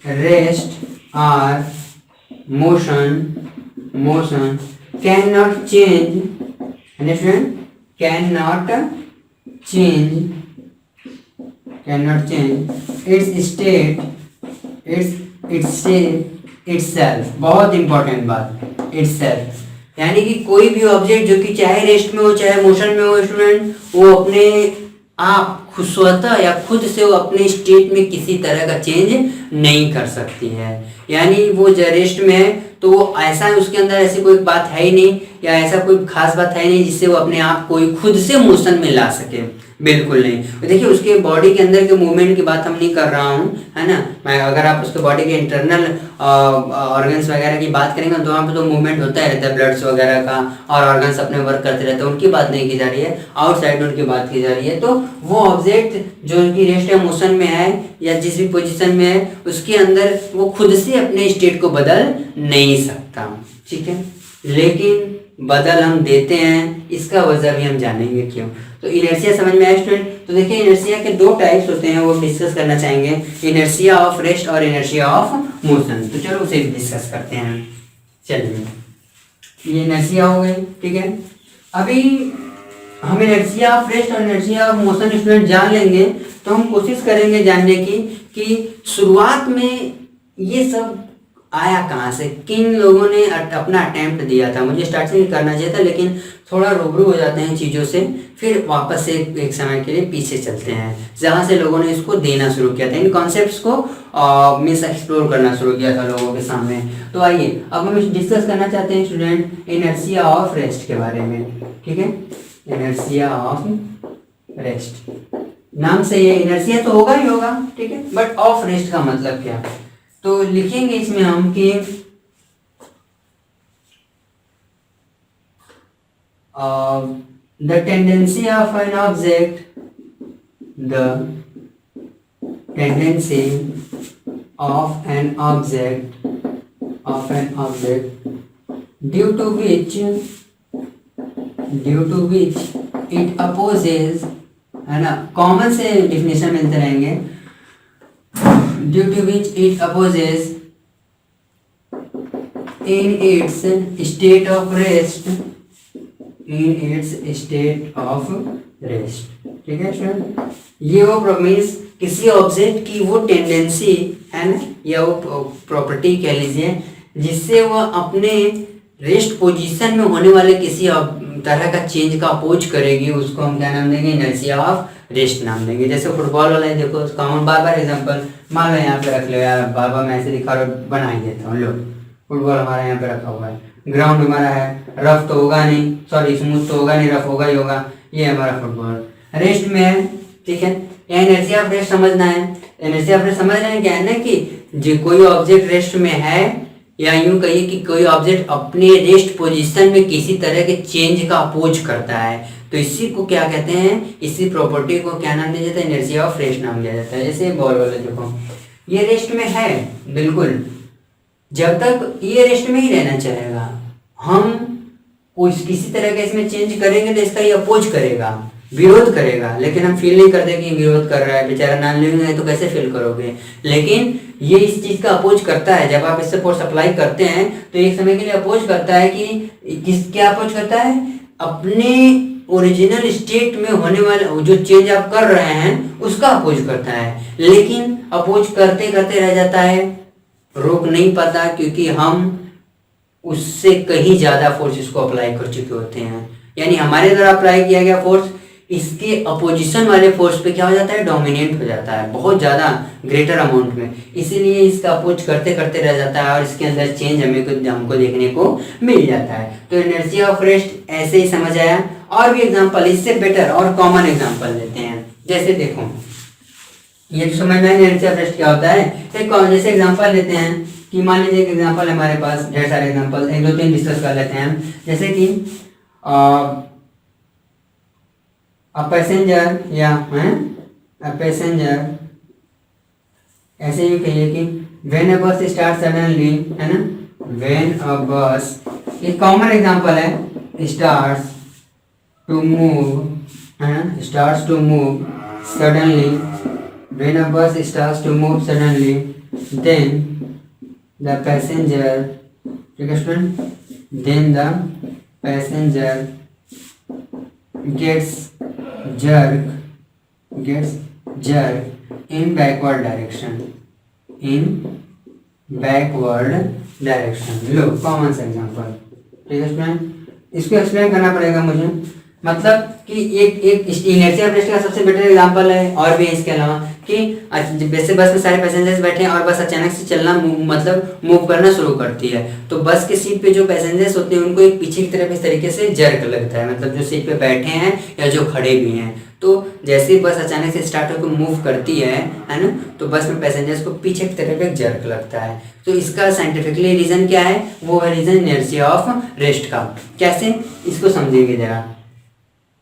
rest or motion cannot change, understand, cannot change its state itself। बहुत इंपॉर्टेंट बात, itself, यानी कि कोई भी ऑब्जेक्ट जो कि चाहे रेस्ट में हो चाहे मोशन में हो स्टूडेंट, वो अपने आप स्वतः या खुद से वो अपने स्टेट में किसी तरह का चेंज नहीं कर सकती है। यानी वो जो रेस्ट में है तो वो ऐसा उसके अंदर ऐसी कोई बात है ही नहीं, या ऐसा कोई खास बात है नहीं जिससे वो अपने आप को खुद से मोशन में ला सके, बिल्कुल नहीं। तो देखिए उसके बॉडी के अंदर के मूवमेंट की बात हम नहीं कर रहा हूँ, है ना। मैं अगर आप उसके बॉडी के इंटरनल ऑर्गन्स वगैरह की बात करेंगे तो वहाँ पे तो मूवमेंट होता है रहता है, ब्लड्स वगैरह का, और ऑर्गन्स अपने वर्क करते रहते हैं, उनकी बात नहीं की जा रही है, आउटसाइड उनकी बात की जा रही है। तो वो ऑब्जेक्ट जो कि रेस्ट या मोशन में है या जिस भी पोजिशन में है, उसके अंदर वो खुद से अपने स्टेट को बदल नहीं सकता, ठीक है। लेकिन बदल हम देते हैं, इसका वजह भी हम जानेंगे क्यों। तो इनर्शिया समझ में आया स्टूडेंट। तो देखिए इनर्शिया के दो टाइप्स होते हैं, वो डिस्कस करना चाहेंगे, इनर्शिया ऑफ रेस्ट और इनर्शिया ऑफ मोशन। तो चलो उसे भी डिस्कस करते हैं। चलिए ये इनर्शिया हो गई, ठीक है। अभी हम इनर्शिया ऑफ रेस्ट और इनर्शिया ऑफ मोशन स्टूडेंट जान लेंगे, तो हम कोशिश करेंगे जानने की कि शुरुआत में ये सब आया कहाँ से, किन लोगों ने अपना अटेम्प्ट दिया था। मुझे स्टार्टिंग करना चाहिए था, लेकिन थोड़ा रूबरू हो जाते हैं चीज़ों से, फिर वापस से एक समय के लिए पीछे चलते हैं जहाँ से लोगों ने इसको देना शुरू किया था, इन कॉन्सेप्ट्स को मिस एक्सप्लोर करना शुरू किया था लोगों के सामने। तो आइए अब हम डिस्कस करना चाहते हैं स्टूडेंट इनर्शिया ऑफ रेस्ट के बारे में, ठीक है। इनर्शिया ऑफ रेस्ट नाम से ये इनर्शिया तो होगा ही होगा, ठीक है, बट ऑफ रेस्ट का मतलब क्या। तो लिखेंगे इसमें हम कि the tendency of an object tendency of an object due to which it opposes, है ना, कॉमन से डिफिनेशन मिलते रहेंगे, due to which it opposes in its state of rest, ठीक है स्टूडेंट। ये वो मीन्स किसी ऑब्जेक्ट की वो टेंडेंसी है ना, या वो प्रॉपर्टी कह लीजिए, जिससे वो अपने रेस्ट पोजीशन में होने वाले किसी तरह का चेंज का अपोज करेगी, उसको हम क्या नाम देंगे, इनर्शिया ऑफ रेस्ट नाम देंगे। जैसे फुटबॉल वाला है, देखो कॉमन बार एग्जांपल मान लो यहाँ पे रख लो यार, बार मैं ऐसे दिखा रहा हूँ, बना ही देता हूँ। लो फुटबॉल हमारा यहाँ पे रखा हुआ है, ग्राउंड हमारा है, रफ तो होगा नहीं, सॉरी स्मूथ तो होगा नहीं, रफ होगा ही होगा, ये हमारा फुटबॉल रेस्ट में है, ठीक है। यहाँ एनर्जी ऑफ रेस्ट समझना है। एनर्जी ऑफ रेस्ट समझना है क्या है ना, कि जो कोई ऑब्जेक्ट रेस्ट में है, या यूं कहिए कि कोई ऑब्जेक्ट अपने रेस्ट पोजीशन में किसी तरह के चेंज का अपोज करता है, तो इसी को क्या कहते हैं, इसी प्रॉपर्टी को क्या नाम दिया जाता है, एनर्जी ऑफ रेस्ट नाम दिया जाता है। जैसे बॉल वाले देखो, ये रेस्ट में है बिल्कुल, जब तक ये रेस्ट में ही रहना चाहेगा, हम कुछ किसी तरह का इसमें चेंज करेंगे तो इसका ये अपोज करेगा, विरोध करेगा, लेकिन हम फील नहीं करते कि विरोध कर रहा है, बेचारा नॉन लिविंग है तो कैसे फील करोगे, लेकिन ये इस चीज का अपोज करता है। जब आप इससे फोर्स अप्लाई करते हैं तो एक समय के लिए अपोज करता है कि क्या अपोज करता है, अपने ओरिजिनल स्टेट में होने वाले जो चेंज आप कर रहे हैं उसका अपोज करता है, लेकिन अपोज करते करते रह जाता है, रोक नहीं पाता, क्योंकि हम उससे कहीं ज्यादा फोर्स इसको अप्लाई कर चुके होते हैं। यानी हमारे द्वारा अप्लाई किया गया फोर्स इसके अपोजिशन वाले फोर्स पे क्या हो जाता है, डोमिनेट हो जाता है बहुत ज़्यादा ग्रेटर अमाउंट में, इसीलिए इसका अपोज करते करते रह जाता है और इसके अंदर चेंज हमको देखने को मिल जाता है। तो एनर्जी ऑफ रेस्ट ऐसे ही समझ आया। और भी एग्जांपल इससे बेटर और कॉमन एग्जांपल लेते हैं। जैसे देखो, ये जो समझना है एनर्जी ऑफ रेस्ट क्या होता है, एक जैसे एग्जांपल लेते हैं कि मान लीजिए एक एग्जांपल हमारे पास, ढेर सारे एग्जांपल, एक दो तीन डिस्कस कर लेते हैं। जैसे कि a passenger या a passenger, ऐसे ही कहिए कि when a bus starts suddenly, है ना, when a bus, एक कॉमन एग्जांपल है, starts to move, है ना, starts to move suddenly, when a bus starts to move suddenly, then the passenger, ठीक है student, then the passenger gets jerk in backward direction, low common सा example, ठीक है student, इसको explain करना पड़ेगा मुझे। मतलब कि एक इनर्शिया ऑफ रेस्ट का सबसे बेटर एग्जांपल है। और भी इसके अलावा कि वैसे बस में सारे पैसेंजर्स बैठे हैं और बस अचानक से चलना मतलब मूव करना शुरू करती है, तो बस के सीट पे जो पैसेंजर्स होते हैं उनको एक पीछे की तरफ इस तरीके से जर्क लगता है, मतलब जो सीट पे बैठे हैं या जो खड़े भी हैं। तो जैसे ही बस अचानक से स्टार्ट होकर मूव करती है ना, तो बस में पैसेंजर्स को पीछे की तरफ एक जर्क लगता है। तो इसका साइंटिफिकली रीजन क्या है, वो है रीजन इनर्शिया ऑफ रेस्ट का। कैसे, इसको समझेंगे जरा।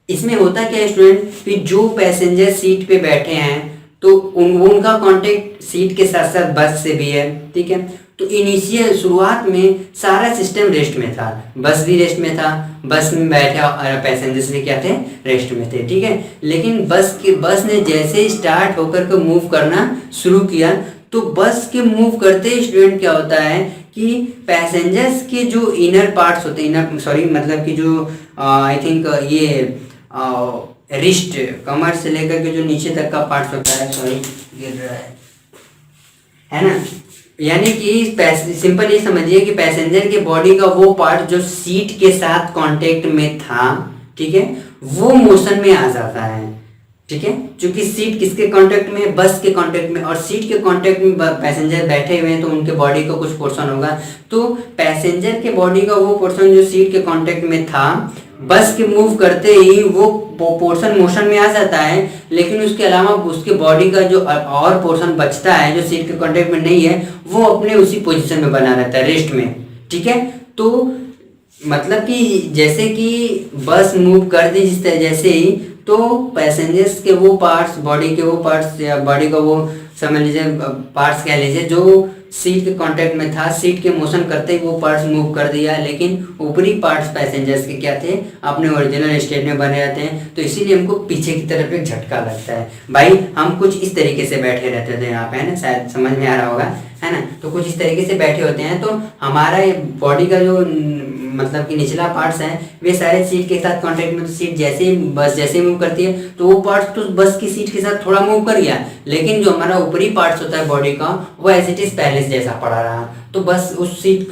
इसमें होता क्या है स्टूडेंट, कि जो पैसेंजर सीट पे बैठे हैं तो उनका कांटेक्ट सीट के साथ साथ बस से भी है, ठीक है। तो इनिशियल शुरुआत में सारा सिस्टम रेस्ट में था, बस भी रेस्ट में था, बस में बैठे और पैसेंजर्स भी क्या थे, रेस्ट में थे, ठीक है। लेकिन बस ने जैसे ही स्टार्ट होकर के मूव करना शुरू किया, तो बस के मूव करते ही स्टूडेंट क्या होता है कि पैसेंजर्स के जो इनर पार्ट्स होते हैं, मतलब कि जो आई थिंक ये रिस्ट, कमर से लेकर के जो नीचे तक का पार्ट होता है, सॉरी गिर रहा है ना, यानी कि सिंपल ये समझिए कि पैसेंजर के बॉडी का वो पार्ट जो सीट के साथ कांटेक्ट में था, ठीक है, वो मोशन में आ जाता है, ठीक है। क्योंकि सीट किसके कांटेक्ट में, बस के कांटेक्ट में, और सीट के कांटेक्ट में पैसेंजर बैठे हुए हैं तो उनके बॉडी का कुछ पोर्शन होगा। तो पैसेंजर के बॉडी का वो पोर्शन जो सीट के कांटेक्ट में था, बस के मूव करते ही वो पोर्शन मोशन में आ जाता है, लेकिन उसके अलावा उसके बॉडी का जो और पोर्शन बचता है जो सीट के कांटेक्ट में नहीं है, वो अपने उसी पोजीशन में बना रहता है, रेस्ट में, ठीक है। तो मतलब कि जैसे कि बस मूव कर दी जिस तरह जैसे ही, तो पैसेंजर्स के वो पार्ट्स, बॉडी के वो पार्ट्स या बॉडी का वो समझ लीजिए पार्ट्स कह लीजिए जो सीट के कांटेक्ट में था, सीट के मोशन करते ही वो पार्ट्स मूव कर दिया, लेकिन ऊपरी पार्ट्स पैसेंजर्स के क्या थे, अपने ओरिजिनल स्टेट में बने रहते हैं। तो इसीलिए हमको पीछे की तरफ एक झटका लगता है। भाई हम कुछ इस तरीके से बैठे रहते थे यहाँ पे, है ना, शायद समझ में आ रहा होगा, है ना। तो कुछ इस तरीके से बैठे होते हैं, तो हमारा बॉडी का जो मतलब कि निचला पार्ट्स है वे सारे सीट के साथ कांटेक्ट में, तो सीट जैसे ही बस जैसे ही मूव करती है तो वो पार्ट्स तो बस की सीट के साथ थोड़ा मूव कर गया, लेकिन जो हमारा ऊपरी पार्ट्स होता है बॉडी का वो एज इट इज पहले जैसा पड़ा रहा। तो बस उस सीट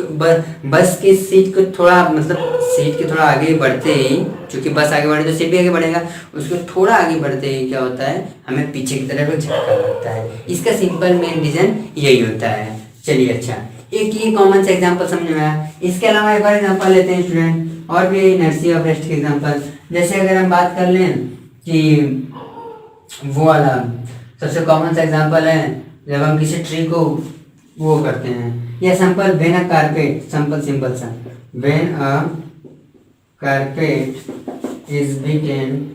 बस की सीट को थोड़ा मतलब सीट के थोड़ा आगे बढ़ते ही, चूंकि बस आगे बढ़े तो सीट भी आगे बढ़ेगा, उसको थोड़ा आगे बढ़ते ही क्या होता है, हमें पीछे की तरफ एक झटका लगता है। इसका सिंपल मेन रीजन यही होता है। चलिए अच्छा, एक ये कॉमन सा एग्जांपल समझ में आया। इसके अलावा एक और एग्जांपल लेते हैं स्टूडेंट, और भी इनर्सी ऑफ रेस्ट के एग्जांपल। जैसे अगर हम बात कर लें कि वो वाला सबसे कॉमन सा एग्जांपल है जब हम किसी ट्री को वो करते हैं, या simple when a carpet, simple सा when a carpet is beaten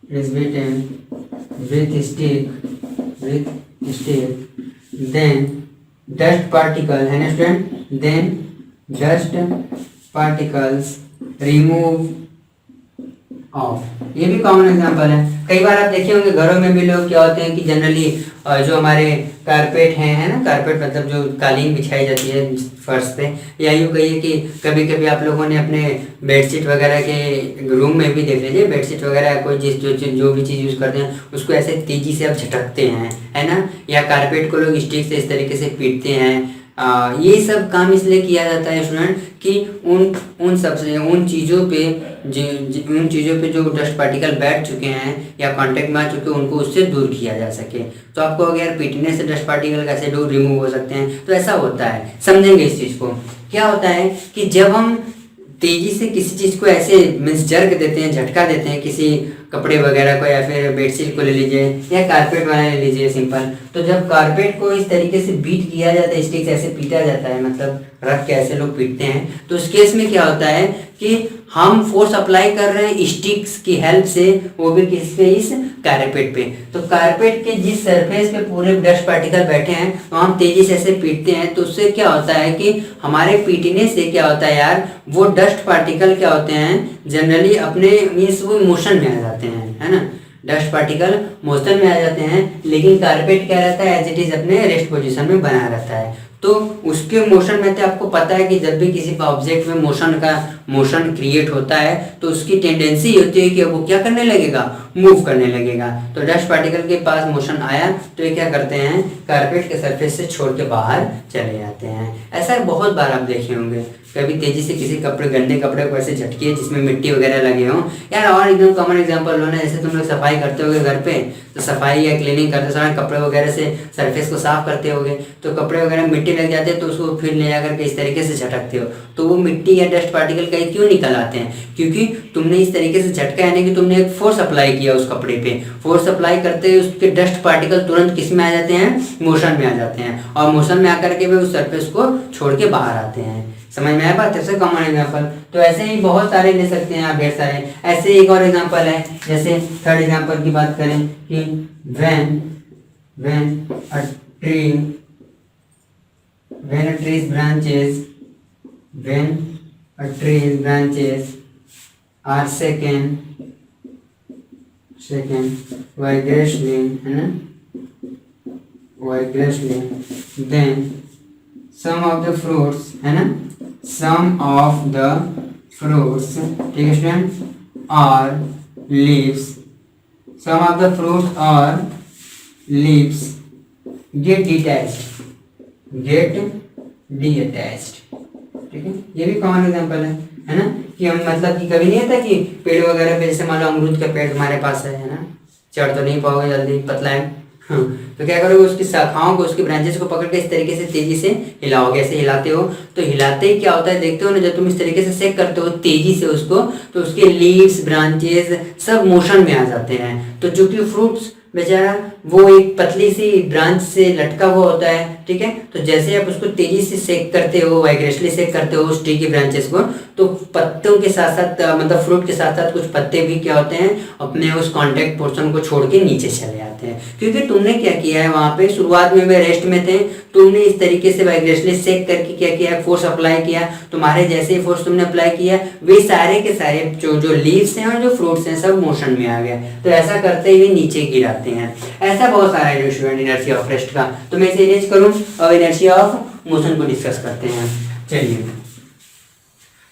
with stick then dust particle, है ना student, then dust particles remove off। ये भी कॉमन एग्जांपल है। कई बार आप देखे होंगे घरों में भी लोग क्या होते हैं कि जनरली जो हमारे कारपेट हैं, है ना, कारपेट मतलब जो कालीन बिछाई जाती है फर्श पे, या यूँ कहिए कि कभी कभी आप लोगों ने अपने बेडशीट वगैरह के रूम में भी देख लीजिए, बेडशीट वगैरह कोई जो भी चीज़ यूज़ करते हैं उसको ऐसे तेज़ी से आप झटकते हैं, है ना, या कारपेट को लोग स्टिक से इस तरीके से पीटते हैं। ये सब काम इसलिए किया जाता है स्टूडेंट कि उन चीज़ों पे जो डस्ट पार्टिकल बैठ चुके हैं या कांटेक्ट में आ चुके हैं उनको उससे दूर किया जा सके। तो आपको अगर पीटने से डस्ट पार्टिकल कैसे दूर रिमूव हो सकते हैं, तो ऐसा होता है, समझेंगे इस चीज़ को। क्या होता है कि जब हम तेजी से किसी चीज़ को ऐसे मीन्स जर्क देते हैं, झटका देते हैं, किसी कपड़े वगैरह को या फिर बेडशीट को ले लीजिए या कारपेट वाला ले लीजिए सिंपल, तो जब कारपेट को इस तरीके से बीट किया जाता है, स्टिक से ऐसे पीटा जाता है, मतलब रख के ऐसे लोग पीटते हैं, तो उस केस में क्या होता है कि हम फोर्स अप्लाई कर रहे हैं स्टिक्स की हेल्प से, वो भी किस पे, इस कारपेट पे। तो कारपेट के जिस सरफेस पे पूरे डस्ट पार्टिकल बैठे हैं तो हम तेजी से ऐसे पीटते हैं, तो उससे क्या होता है कि हमारे पीटने से क्या होता है यार, वो डस्ट पार्टिकल क्या होते हैं जनरली अपने मीन्स वो मोशन में आ जाते हैं, है ना, डस्ट पार्टिकल मोशन में आ जाते हैं, लेकिन कारपेट क्या रहता है एज इट इज अपने रेस्ट पोजीशन में बना रहता है। तो उसके मोशन में तो आपको पता है कि जब भी किसी ऑब्जेक्ट में मोशन क्रिएट होता है तो उसकी टेंडेंसी होती है कि वो क्या करने लगेगा, मूव करने लगेगा। तो डस्ट पार्टिकल के पास मोशन आया तो ये क्या करते हैं, कारपेट के सरफेस से छोड़ के बाहर चले जाते हैं। ऐसा बहुत बार आप देखे होंगे, कभी तेजी से किसी गंदे कपड़े को ऐसे झटकिए जिसमें मिट्टी वगैरह लगे हों यार। और एकदम कॉमन एग्जांपल लो ना, जैसे तुम लोग सफाई करते होगे घर पे, तो सफाई या क्लीनिंग करते समय कपड़े वगैरह से सरफेस को साफ करते होगे, तो कपड़े वगैरह में मिट्टी लग जाते हैं, तो उसको फिर ले जाकर के इस तरीके से झटकते हो, तो वो मिट्टी या डस्ट पार्टिकल कहीं क्यों निकल आते हैं, क्योंकि तुमने इस तरीके से झटका, यानी कि तुमने एक फोर्स अप्लाई किया उस कपड़े पे। फोर्स अप्लाई करते ही उसके डस्ट पार्टिकल तुरंत किस में आ जाते हैं, मोशन में आ जाते हैं, और मोशन में आकर के वे उस सरफेस को छोड़ के बाहर आते हैं। समझ में आया बात? ऐसे कॉमन एग्जांपल। तो ऐसे ही बहुत सारे ले सकते हैं आप, ढेर सारे। ऐसे एक और एग्जांपल है, जैसे थर्ड एग्जांपल की बात करें कि when a tree's branches are shaken vigorously, है ना, vigorously, then some of the fruits, है ना, some of the fruits, ठीक है student, or leaves, some of the fruits or leaves get detached, ठीक है। ये भी कॉमन एग्जांपल है ना, कि हम मतलब कि कभी नहीं होता कि पेड़ वगैरह पे, जैसे मान लो अमरूद का पेड़ तुम्हारे पास है ना, चढ़ तो नहीं पाओगे जल्दी, पतला है, हाँ, तो क्या करोगे, उसकी शाखाओं को, उसकी ब्रांचेस को पकड़ के इस तरीके से तेजी से हिलाओगे, ऐसे हिलाते हो, तो हिलाते ही क्या होता है देखते हो ना, जब तुम इस तरीके से शेक करते हो तेजी से उसको, तो उसके लीव्स, ब्रांचेस सब मोशन में आ जाते हैं। तो चूंकि फ्रूट्स बेचारा वो एक पतली सी ब्रांच से लटका हुआ होता है, ठीक है। तो जैसे आप उसको तेजी से सेक करते हो, वाइग्रेसली सेक करते हो उस ट्री की ब्रांचेस को, तो पत्तों के साथ साथ मतलब फ्रूट के साथ साथ कुछ पत्ते भी क्या होते हैं, अपने उस कॉन्टेक्ट पोर्शन को छोड़ के नीचे चले आते हैं। क्योंकि तुमने क्या किया है, वहां पे शुरुआत में वे रेस्ट में थे, तुमने इस तरीके से वाइग्रेसली सेक करके क्या किया, फोर्स अप्लाई किया। तुम्हारे जैसे ही फोर्स तुमने अप्लाई किया, वे सारे के सारे जो लीव्स हैं और जो फ्रूट्स हैं सब मोशन में आ गए। तो ऐसा करते हुए नीचे गिराते हैं। ऐसा बहुत सारा है जो स्टूडेंट इनर्शिया ऑफ रेस्ट का। तो मैं इसे अरेंज करूँ और इनर्शिया ऑफ मोशन को डिस्कस करते हैं। चलिए,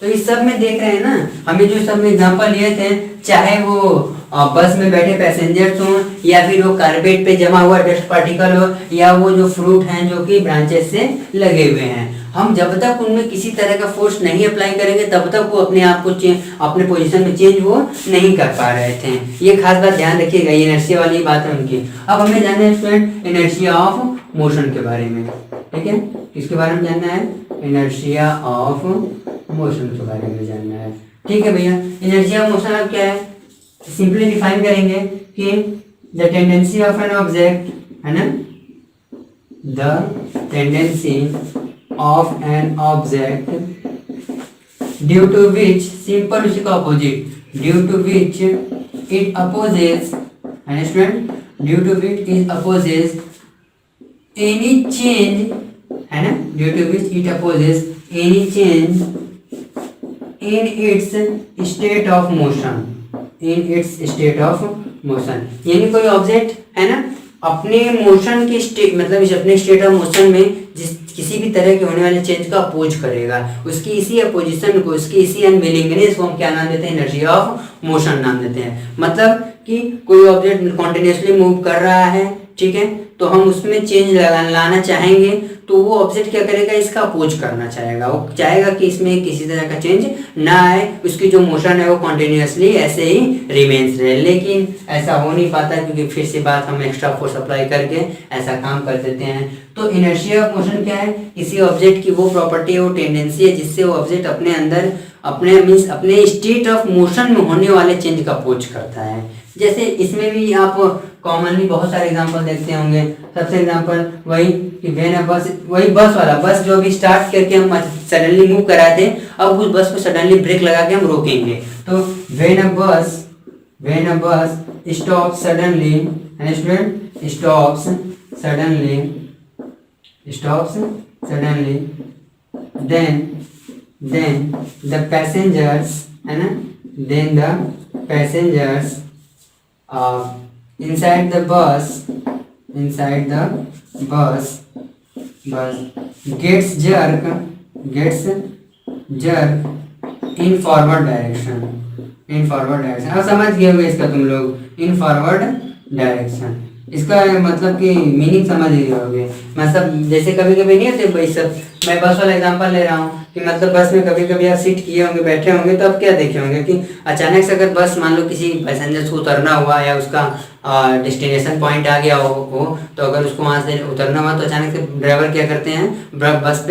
तो इस सब में देख रहे हैं ना, हमें जो सब में एग्जांपल लिए थे, चाहे वो बस में बैठे पैसेंजर्स हो, या फिर वो कारपेट पे जमा हुआ डस्ट पार्टिकल हो, या वो जो फ्रूट हैं जो कि ब्रांचेस से लगे हुए हैं, हम जब तक उनमें किसी तरह का फोर्स नहीं अप्लाई करेंगे तब तक वो अपने आप को अपने पोजीशन में चेंज वो नहीं कर पा रहे थे। ये खास बात ध्यान रखिएगा, ये इनर्शिया वाली बात है उनकी। अब हमें जानना है स्टूडेंट इनर्शिया ऑफ मोशन के बारे में, ठीक है। किसके बारे में जानना है, इनर्शिया ऑफ मोशन के बारे में जानना है, ठीक है भैया। इनर्शिया ऑफ मोशन अब क्या है, सिंपली डिफाइन करेंगे कि the tendency of an object, है ना, the tendency of an object due to which, simple उसी का opposite, due to which it opposes, है ना student, due to which it opposes any change, है ना, due to which it opposes any change in its state of motion, in its state of motion, यानी कोई object है ना अपने motion के स्टेट, मतलब इस अपने स्टेट ऑफ मोशन में जिस किसी भी तरह के होने वाले चेंज का अपोज करेगा, उसकी इसी अपोजिशन को, उसकी इसी अनविलिंगनेस को हम क्या नाम देते हैं, एनर्जी ऑफ मोशन नाम देते हैं। मतलब कि कोई ऑब्जेक्ट कॉन्टिन्यूसली मूव कर रहा है, ठीक है, तो हम उसमें चेंज लाना चाहेंगे तो वो ऑब्जेक्ट क्या करेगा, इसका अपोज करना चाहेगा, वो चाहेगा कि इसमें किसी तरह का चेंज ना आए, उसकी जो मोशन है वो कॉन्टिन्यूसली ऐसे ही रिमेन्स रहे। लेकिन ऐसा हो नहीं पाता क्योंकि फिर से बात हम एक्स्ट्रा फोर्स अप्लाई करके ऐसा काम कर देते हैं। तो इनर्शिया ऑफ मोशन क्या है, किसी ऑब्जेक्ट की वो प्रॉपर्टी है, वो टेंडेंसी है जिससे वो ऑब्जेक्ट अपने अंदर अपने स्टेट ऑफ मोशन में होने वाले चेंज का अपोज करता है। जैसे इसमें भी आप कॉमनली बहुत सारे एग्जांपल देखते होंगे। सबसे एग्जांपल वही कि वही बस वाला, बस जो अभी स्टार्ट करके हम सडनली मूव कराए थे, अब उस बस को सडनली ब्रेक लगा के हम रोकेंगे। तो when a bus stop suddenly, stops suddenly then the passengers, है ना, then the passengers inside the bus gets jerk in forward direction। अब समझ गए होंगे इसका तुम लोग, इन फॉरवर्ड डायरेक्शन, इसका मतलब कि मीनिंग समझ ही होगे। मतलब जैसे कभी कभी नहीं होते भाई सब, मैं बस वाला एग्जांपल ले रहा हूँ कि मतलब बस में कभी कभी आप सीट किए होंगे, बैठे होंगे, तो आप क्या देखे होंगे कि अचानक से अगर बस मान लो किसी पैसेंजर को उतरना हुआ या उसका डेस्टिनेशन पॉइंट आ गया हो तो अगर उसको वहाँ से उतरना हुआ तो अचानक से ड्राइवर क्या करते हैं, बस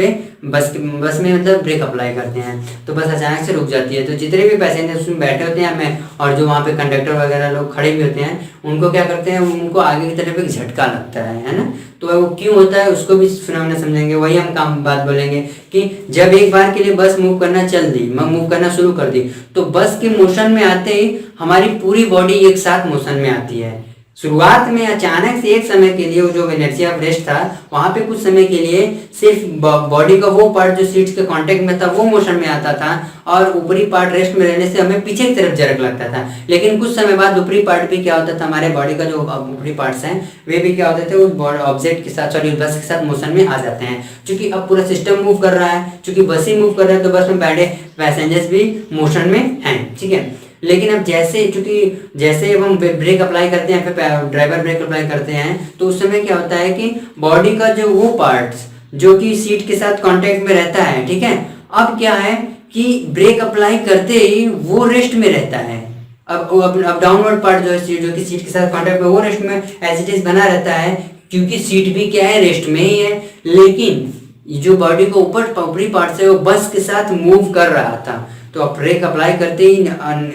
में मतलब ब्रेक अप्लाई करते हैं, तो बस अचानक से रुक जाती है। तो जितने भी पैसेंजर उसमें बैठे होते हैं में और जो वहाँ पे कंडक्टर वगैरह लोग खड़े भी होते हैं, उनको क्या करते हैं, उनको आगे की तरफ एक झटका लगता है ना। तो वो क्यों होता है उसको भी फिनोमेना समझेंगे। वही हम बात बोलेंगे कि जब एक बार के लिए बस मूव करना शुरू कर दी तो बस के मोशन में आते ही हमारी पूरी बॉडी एक साथ मोशन में आती है। शुरुआत में अचानक से एक समय के लिए वो जो इनर्शिया ऑफ रेस्ट था, वहां पे कुछ समय के लिए सिर्फ बॉडी का वो पार्ट जो सीट्स के कांटेक्ट में था वो मोशन में आता था और ऊपरी पार्ट रेस्ट में रहने से हमें पीछे की तरफ जरक लगता था। लेकिन कुछ समय बाद ऊपरी पार्ट भी क्या होता था, हमारे बॉडी का जो ऊपरी पार्ट्स हैं वे भी क्या होते थे, उस ऑब्जेक्ट के साथ, सॉरी बस के साथ मोशन में आ जाते हैं। क्योंकि अब पूरा सिस्टम मूव कर रहा है, क्योंकि बस ही मूव कर रहा है तो बस में बैठे पैसेंजर्स भी मोशन में हैं, ठीक है। लेकिन अब जैसे हम ब्रेक अप्लाई करते हैं, फिर ड्राइवर ब्रेक अप्लाई करते हैं, तो उस समय क्या होता है कि बॉडी का जो वो पार्ट्स जो कि सीट के साथ कांटेक्ट में रहता है, ठीक है, अब क्या है कि ब्रेक अप्लाई करते ही वो रेस्ट में रहता है। अब डाउनवर्ड पार्ट जो कि सीट के साथ कांटेक्ट में, वो रेस्ट में एज इट इज बना रहता है क्योंकि सीट भी क्या है, रेस्ट में ही है। लेकिन जो बॉडी को ऊपरी पार्ट से वो बस के साथ मूव कर रहा था, तो अब ब्रेक अप्लाई करते ही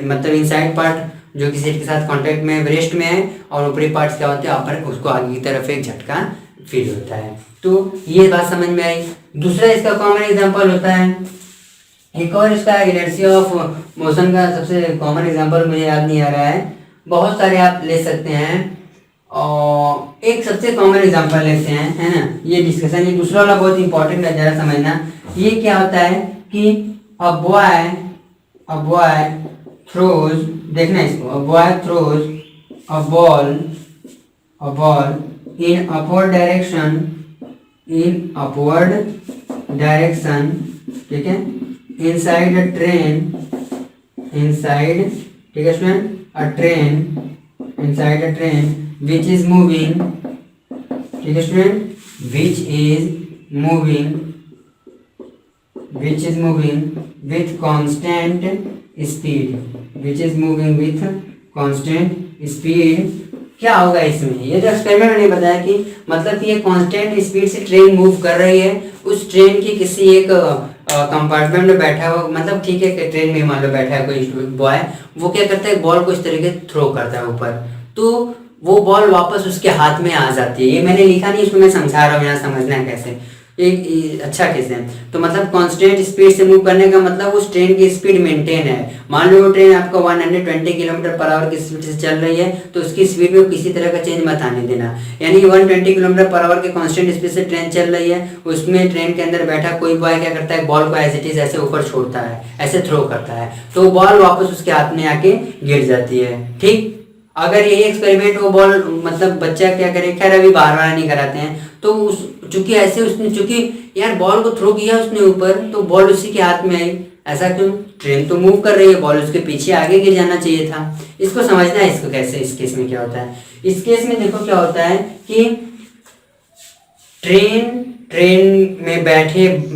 मतलब इनसाइड पार्ट जो कि सीट के साथ कांटेक्ट में रेस्ट में है और ऊपरी पार्ट्स क्या होते हैं, अपर उसको आगे की तरफ एक झटका फील होता है। तो ये बात समझ में आई। दूसरा इसका कॉमन एग्जांपल होता है, एक और इसका इनर्शिया ऑफ मोशन का सबसे कॉमन एग्जांपल मुझे याद नहीं आ रहा है, बहुत सारे आप ले सकते हैं। और एक सबसे कॉमन एग्जांपल लेते हैं, है ना, ये डिस्कशन, ये दूसरा वाला बहुत इंपॉर्टेंट है, जरा समझना। ये क्या होता है कि अ बॉय थ्रोज, देखना इसको, a boy throws a ball in upward direction, ठीक है, इनसाइड अ ट्रेन, ठीक है student, inside a train which is moving, ठीक है student, which is moving with constant speed, क्या होगा इसमें, ये जो एक्सपेरिमेंट मैंने बताया कि मतलब कि ये कांस्टेंट स्पीड से ट्रेन मूव कर रही है, उस ट्रेन की किसी एक कंपार्टमेंट में बैठा हुआ, मतलब ठीक है कि ट्रेन में मान लो बैठा है कोई बॉय, वो क्या करता है, बॉल को इस तरीके से थ्रो करता है ऊपर, तो वो बॉल वापस उसके हाथ में आ जाती है। ये मैंने लिखा नहीं, इसको मैं समझा रहा हूँ, यहाँ समझना है कैसे, एक अच्छा केस है। तो मतलब कांस्टेंट स्पीड से मूव करने का मतलब उस ट्रेन की स्पीड मेंटेन है। मान लो वो ट्रेन आपका 120 किलोमीटर पर आवर की स्पीड से चल रही है, तो उसकी स्पीड में किसी तरह का चेंज मत आने देना। यानी 120 किलोमीटर पर आवर के कांस्टेंट स्पीड से ट्रेन चल रही है, उसमें ट्रेन के अंदर बैठा कोई बॉय क्या करता है, बॉल को एज इट इज ऐसे ऊपर छोड़ता है, ऐसे थ्रो करता है, तो बॉल वापस उसके हाथ में आके गिर जाती है। ठीक, अगर यही एक्सपेरिमेंट वो बॉल, मतलब बच्चा क्या करे, खैर अभी बार नहीं कराते हैं, तो उस चूंकि ऐसे उसने, चूंकि यार बॉल को थ्रो किया उसने ऊपर, तो बॉल उसी के हाथ में आई, ऐसा क्यों, ट्रेन तो मूव कर रही है, बॉल उसके पीछे आगे गिर जाना चाहिए था। इसको समझना है, इसको कैसे, इस केस में क्या होता है। इस केस में देखो क्या होता है कि ट्रेन में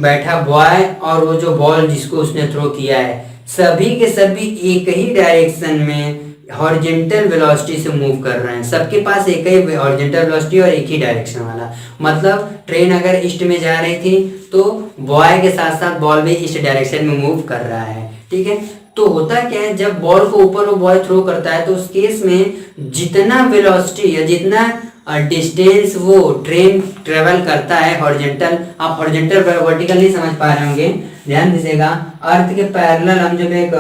बैठा बॉय और वो जो बॉल जिसको उसने थ्रो किया है, सभी के सभी एक ही डायरेक्शन में हॉरिजॉन्टल वेलोसिटी से मूव कर रहे हैं, सबके पास एक ही हॉरिजॉन्टल वेलोसिटी और एक ही डायरेक्शन वाला। मतलब ट्रेन अगर ईस्ट में जा रही थी तो बॉय के साथ साथ बॉल भी ईस्ट डायरेक्शन में मूव कर रहा है। ठीक है, तो होता क्या है, जब बॉल को ऊपर वो बॉय थ्रो करता है, तो उस केस में जितना वेलोसिटी या जितना डिस्टेंस वो ट्रेन ट्रेवल करता है हॉरिजॉन्टल, आप हॉरिजॉन्टल वर्टिकल नहीं समझ पा रहे होंगे, ध्यान दीजिएगा। अर्थ के पैरेलल हम जब एक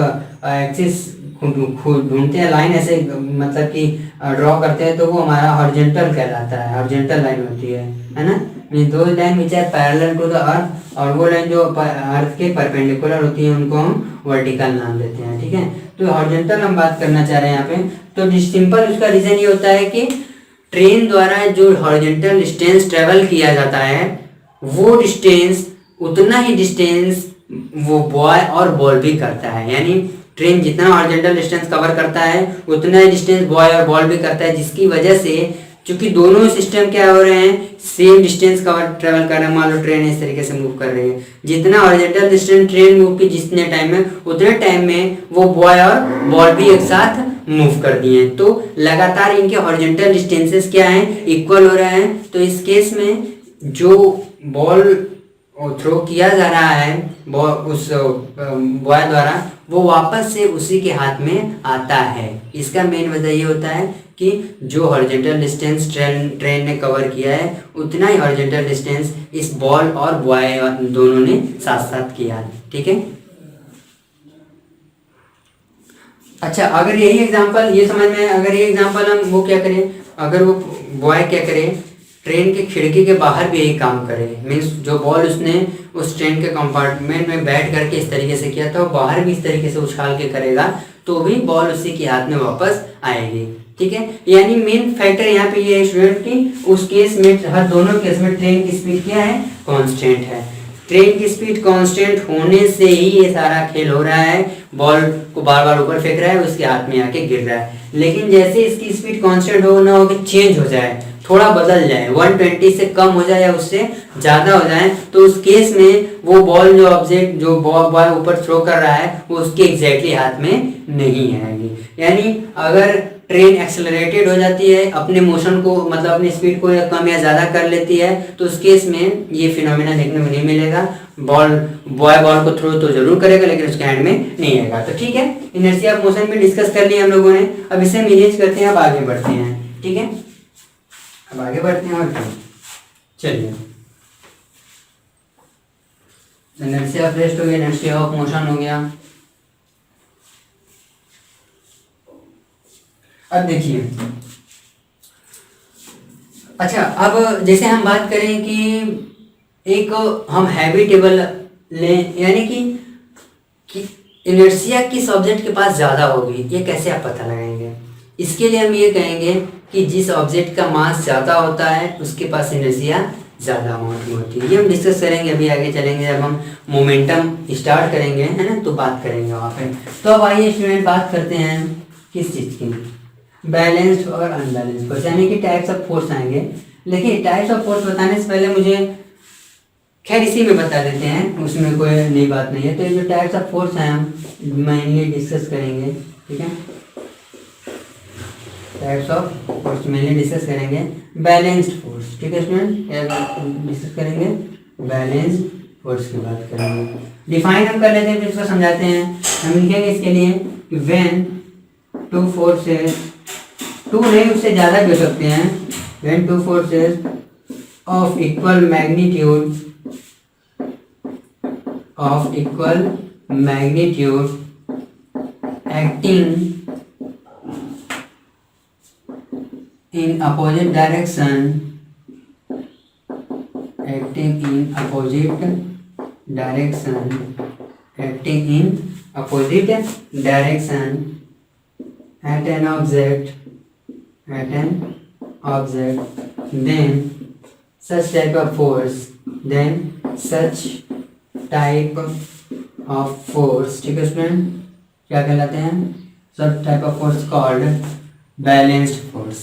एक्सिस ढूंढते हैं, लाइन ऐसे मतलब कि ड्रॉ करते हैं, तो वो हमारा हॉरिजॉन्टल कहलाता है, हॉरिजॉन्टल लाइन होती है ना। मीन दो line which are parallel to the earth, और वो लाइन जो अर्थ के परपेंडिकुलर होती है उनको हम वर्टिकल नाम देते हैं। ठीक है, तो हॉरिजॉन्टल हम बात करना चाह रहे हैं यहाँ पे। तो सिंपल उसका रीजन ये होता है कि ट्रेन द्वारा जो हॉरिजॉन्टल डिस्टेंस ट्रेवल किया जाता है, वो डिस्टेंस उतना ही डिस्टेंस वो बॉय और बॉल भी करता है। यानी ट्रेन जितना हॉरिजॉन्टल डिस्टेंस कवर करता है उतना ही डिस्टेंस बॉय और बॉल भी करता है, जिसकी वजह से चूंकि दोनों सिस्टम क्या हो रहे हैं, सेम डिस्टेंस कवर ट्रेवल कर रहे हैं। मान लो ट्रेन इस तरीके से मूव कर रही है, जितना हॉरिजॉन्टल डिस्टेंस ट्रेन मूव की जितने टाइम में, उतने टाइम में वो बॉय और बॉल भी एक साथ मूव कर दिए, तो लगातार इनके हॉरिजॉन्टल डिस्टेंसेस क्या हैं, इक्वल हो रहे हैं। तो इस केस में जो बॉल थ्रो किया जा रहा है उस बॉय द्वारा, वो वापस से उसी के हाथ में आता है। इसका मेन वजह ये होता है कि जो हॉरिजॉन्टल डिस्टेंस ट्रेन ने कवर किया है, उतना ही हॉरिजॉन्टल डिस्टेंस इस बॉल और बॉय दोनों ने साथ साथ किया है। ठीक है, अच्छा, अगर यही एग्जांपल ये समझ में, अगर ये एग्जांपल हम वो क्या करें, अगर वो बॉय क्या करे, ट्रेन के खिड़की के बाहर भी यही काम करे, मीन्स जो बॉल उसने उस ट्रेन के कंपार्टमेंट में बैठ करके इस तरीके से किया था, वो बाहर भी इस तरीके से उछाल के करेगा, तो भी बॉल उसी के हाथ में वापस आएगी। ठीक है, यानी मेन फैक्टर यहाँ पे ये है स्टूडेंट की उस केस में, हर दोनों केस में ट्रेन की स्पीड क्या है, कांस्टेंट है। ट्रेन की स्पीड कांस्टेंट होने से ही ये सारा खेल हो रहा है, बॉल को बार बार ऊपर फेंक रहा है, उसके हाथ में आके गिर रहा है। लेकिन जैसे इसकी स्पीड कांस्टेंट हो ना हो कि चेंज हो जाए, थोड़ा बदल जाए, 120 से कम हो जाए या उससे ज़्यादा हो जाए, तो उस केस में वो बॉल जो ऑब्जेक्ट जो बॉल ऊपर थ्रो कर रहा है, वो उसके एग्जैक्टली हाथ में नहीं आएगी। यानी अगर ट्रेन एक्सेलरेटेड हो जाती है, अपने मोशन को मतलब अपनी स्पीड को या कम या ज़्यादा कर लेती है, तो उस केस में ये फिनोमेना देखने को नहीं मिलेगा। बॉय बॉल को थ्रो तो जरूर करेगा, लेकिन उसके हैंड में नहीं आएगा। तो ठीक है, इनर्शिया ऑफ मोशन भी डिस्कस कर लिया हम लोगों ने। अब इसे मैनेज करते हैं, अब आगे बढ़ते हैं। ठीक है, अब आगे बढ़ते हैं और क्या, चलिए, इनर्शिया ऑफ रेस्ट हो गया, इनर्शिया ऑफ मोशन हो गया। अब देखिए, अच्छा अब जैसे हम बात करें कि एक हम हैवी टेबल लें, यानी कि इनर्शिया किस ऑब्जेक्ट के पास ज़्यादा होगी, ये कैसे आप पता लगाएंगे। इसके लिए हम ये कहेंगे कि जिस ऑब्जेक्ट का मास ज़्यादा होता है उसके पास इनर्शिया ज़्यादा अमाउंट में होती है। ये हम डिस्कस करेंगे अभी आगे चलेंगे, जब हम मोमेंटम स्टार्ट करेंगे, है ना, तो बात करेंगे वहाँ पे। तो अब आइए स्टूडेंट बात करते हैं किस चीज़ की, बैलेंस्ड और अनबैलेंस्ड फोर्स, यानी कि टाइप्स ऑफ फोर्स आएंगे। लेकिन टाइप्स ऑफ फोर्स बताने से पहले मुझे खैर इसी में बता देते हैं, उसमें कोई नई बात नहीं है। तो ये जो टाइप्स ऑफ फोर्स हैं हम मेनली डिस्कस करेंगे, ठीक है। Types of force mainly discuss करेंगे। बैलेंस्ड फोर्स, ठीक है स्टूडेंट, डिस्कस करेंगे बैलेंस्ड फोर्स की बात करेंगे। डिफाइन हम कर लेते हैं, फिर इसको समझाते हैं। हम लिखेंगे इसके लिए कि व्हेन टू फोर्सेस, टू नहीं उससे ज़्यादा भी हो सकते हैं, when two forces of equal magnitude acting in opposite direction, acting in opposite direction at an object, then such type of force, ठीक है स्टूडेंट, क्या कहलाते हैं, सब type of force called balanced force.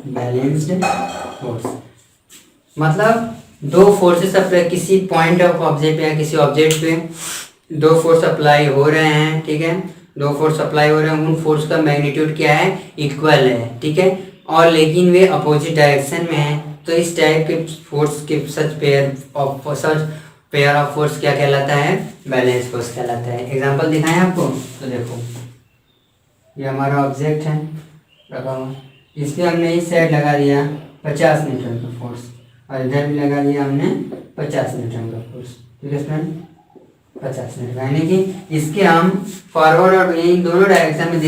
Balanced force मतलब दो forces किसी point of object या किसी ऑब्जेक्ट पे दो फोर्स अप्लाई हो रहे हैं, ठीक है, दो फोर्स अप्लाई हो रहे हैं, उन फोर्स का मैग्नीट्यूड क्या है, इक्वल है, ठीक है, और लेकिन वे अपोजिट डायरेक्शन में है। तो इस टाइप के फोर्स के सच पेयर ऑफ फोर्स क्या कहलाता है, बैलेंस फोर्स कहलाता है। एग्जांपल दिखाएं आपको, तो देखो ये हमारा ऑब्जेक्ट है रखा हुआ, इस पर हमने इस साइड लगा दिया 50 न्यूटन का फोर्स और इधर भी लगा दिया हमने 50 न्यूटन का फोर्स, ठीक है फ्रेंड, 50 न्यूटन, यानी कि इसके हम फॉरवर्ड और इन दोनों डायरेक्शन में